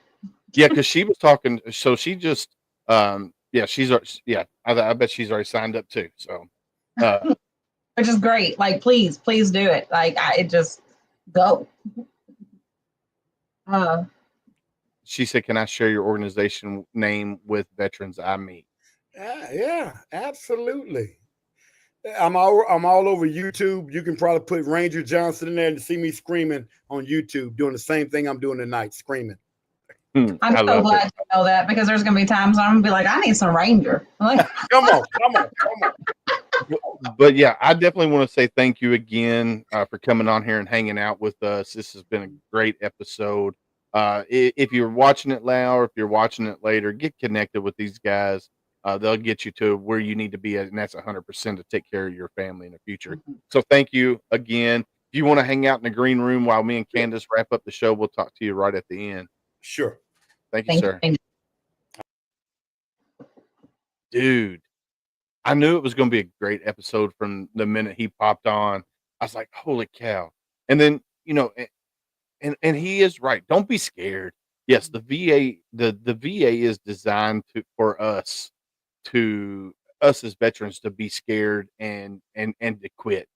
Yeah, because she was talking. So she just, I bet she's already signed up too. So, which is great. Like, please do it. Like, just go. She said, "Can I share your organization name with veterans I meet?" Yeah, absolutely. I'm all over YouTube. You can probably put Ranger Johnson in there and see me screaming on YouTube, doing the same thing I'm doing tonight, screaming. I'm so glad you know that, because there's going to be times I'm going to be like, I need some Ranger. Like, come on. But yeah, I definitely want to say thank you again for coming on here and hanging out with us. This has been a great episode. If you're watching it now or if you're watching it later, get connected with these guys. They'll get you to where you need to be at, and that's 100% to take care of your family in the future. Mm-hmm. So thank you again. If you want to hang out in the green room while me and Candace wrap up the show, we'll talk to you right at the end. Sure. Thank you, sir. Dude, I knew it was going to be a great episode from the minute he popped on. I was like, holy cow. And then, and he is right. Don't be scared. Yes, the VA the VA is designed for us to us as veterans to be scared and to quit.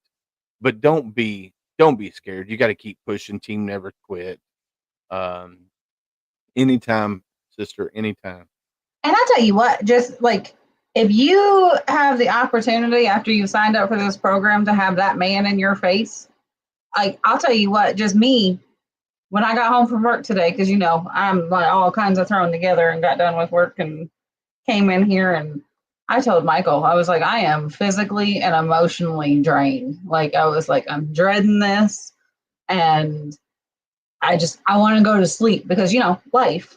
But don't be scared. You gotta keep pushing, team never quit. Um, anytime, sister, anytime. And I tell you what, just like if you have the opportunity after you signed up for this program to have that man in your face, like I'll tell you what, just me, when I got home from work today, because you know, I'm like all kinds of thrown together and got done with work and came in here and I told Michael, I was like, I am physically and emotionally drained. Like I was like, I'm dreading this and I want to go to sleep because you know, life.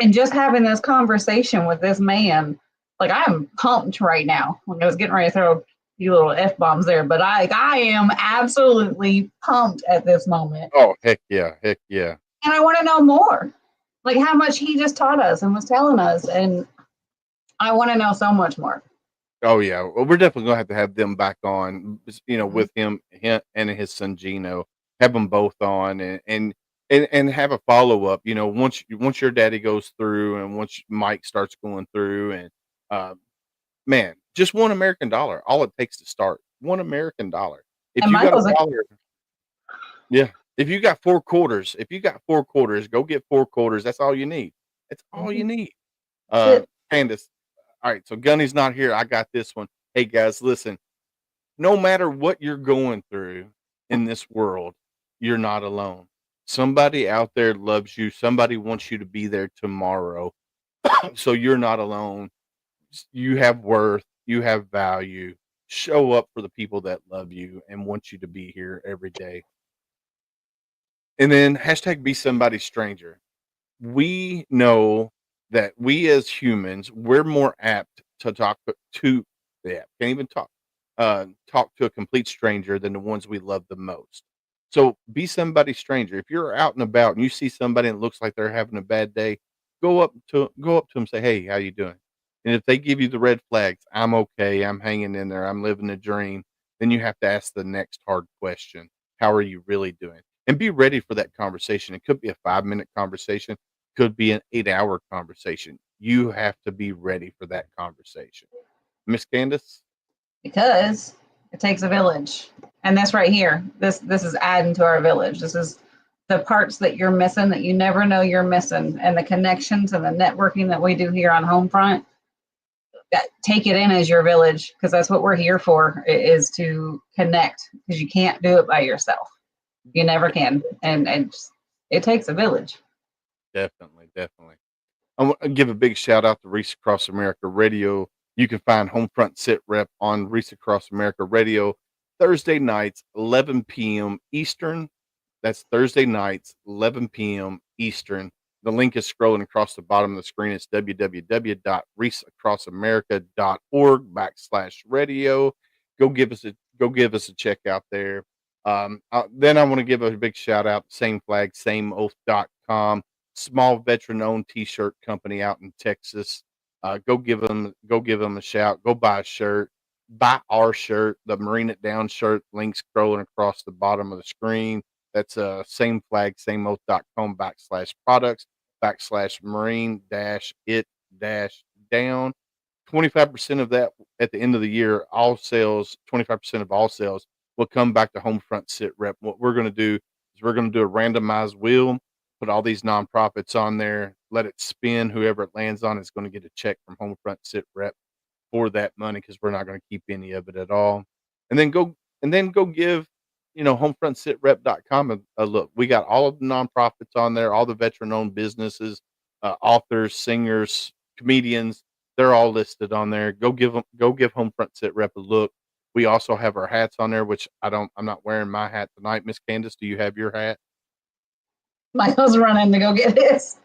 And just having this conversation with this man, like I'm pumped right now. Like I was getting ready to throw a few little F bombs there, but I am absolutely pumped at this moment. Oh, heck yeah, heck yeah. And I want to know more. Like how much he just taught us and was telling us. And I want to know so much more. Oh yeah. Well, we're definitely gonna have to have them back on, Mhm. with him and his son Gino. Have them both on and have a follow up. Once your daddy goes through and once Mike starts going through and uh, man, just $1 American. All it takes to start $1 American. If And you got a Michael's like, dollar, yeah. If you got 4 quarters, go get 4 quarters. That's all you need. That's all you "Mhm, need. that's it. Candace. All right, so Gunny's not here. I got this one. Hey guys, listen. No matter what you're going through in this world, you're not alone. Somebody out there loves you. Somebody wants you to be there tomorrow. So you're not alone. You have worth. You have value. Show up for the people that love you and want you to be here every day. And then hashtag be somebody's stranger. We know that we as humans, we're more apt to talk to yeah, can't even talk to a complete stranger than the ones we love the most. So be somebody's stranger. If you're out and about and you see somebody and it looks like they're having a bad day, go up to them, say, "Hey, how you doing?" And if they give you the red flags, "I'm okay, I'm hanging in there, I'm living a dream," then you have to ask the next hard question. How are you really doing? And be ready for that conversation. It could be a 5-minute conversation, could be an 8-hour conversation. You have to be ready for that conversation. Miss Candace? Because it takes a village. And this right here, this is adding to our village. This is the parts that you're missing that you never know you're missing, and the connections and the networking that we do here on Homefront. Take it in as your village because that's what we're here for is to connect because you can't do it by yourself. You never can, and it takes a village. Definitely, definitely. I want to give a big shout out to Reese Across America Radio. You can find Homefront Sitrep on Reese Across America Radio Thursday nights, 11 p.m. Eastern. That's Thursday nights, 11 p.m. Eastern. The link is scrolling across the bottom of the screen. It's www.reaseacrossamerica.org/radio. Go give us a check out there. Then I want to give a big shout out to Same Flag, Same Oath.com, small veteran owned t-shirt company out in Texas. Go give them a shout. Go buy a shirt. Buy our shirt, the Marine It Down shirt. Link scrolling across the bottom of the screen. That's same flag, same oath.com/products /marine it down. 25% of that at the end of the year, all sales, 25% of all sales will come back to Homefront Sit Rep. What we're going to do is we're going to do a randomized wheel, put all these nonprofits on there, let it spin. Whoever it lands on is going to get a check from Homefront Sit Rep for that money because we're not going to keep any of it at all. And then go give homefrontsitrep.com a look. We got all of the nonprofits on there, all the veteran owned businesses, authors, singers, comedians. They're all listed on there. Go give Homefront Sit Rep a look. We also have our hats on there, which I'm not wearing my hat tonight. Miss Candace, do you have your hat? Michael's running to go get his.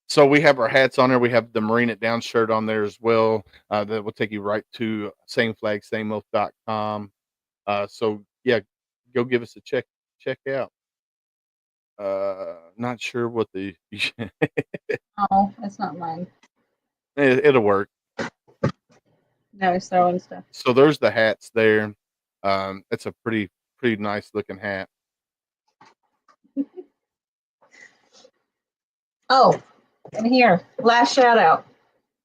So we have our hats on there. We have the Marine It Down shirt on there as well. That will take you right to same flag, same oath.com. So yeah, go give us a check out. Not sure what the Oh, it's not mine. it'll work. No, he's throwing stuff. So there's the hats there. It's a pretty nice looking hat. Oh, and here, last shout out.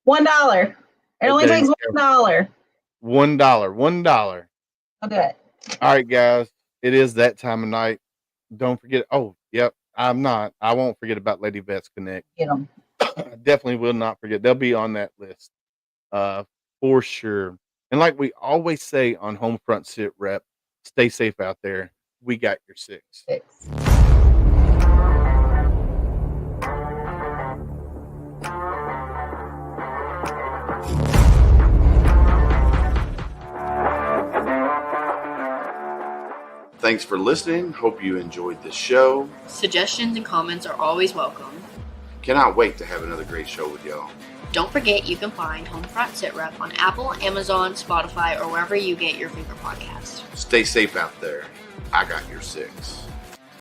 $1. It only There takes you $1. $1. I'll do it. All right, guys. It is that time of night. Don't forget. Oh, yep. I won't forget about Lady Vets Connect. Get them. I definitely will not forget. They'll be on that list, for sure. And like we always say on Homefront Sitrep, stay safe out there. We got your six. Thanks for listening. Hope you enjoyed the show. Suggestions and comments are always welcome. Cannot wait to have another great show with y'all. Don't forget you can find HomeFront Sitrep on Apple, Amazon, Spotify, or wherever you get your favorite podcasts. Stay safe out there. I got your six.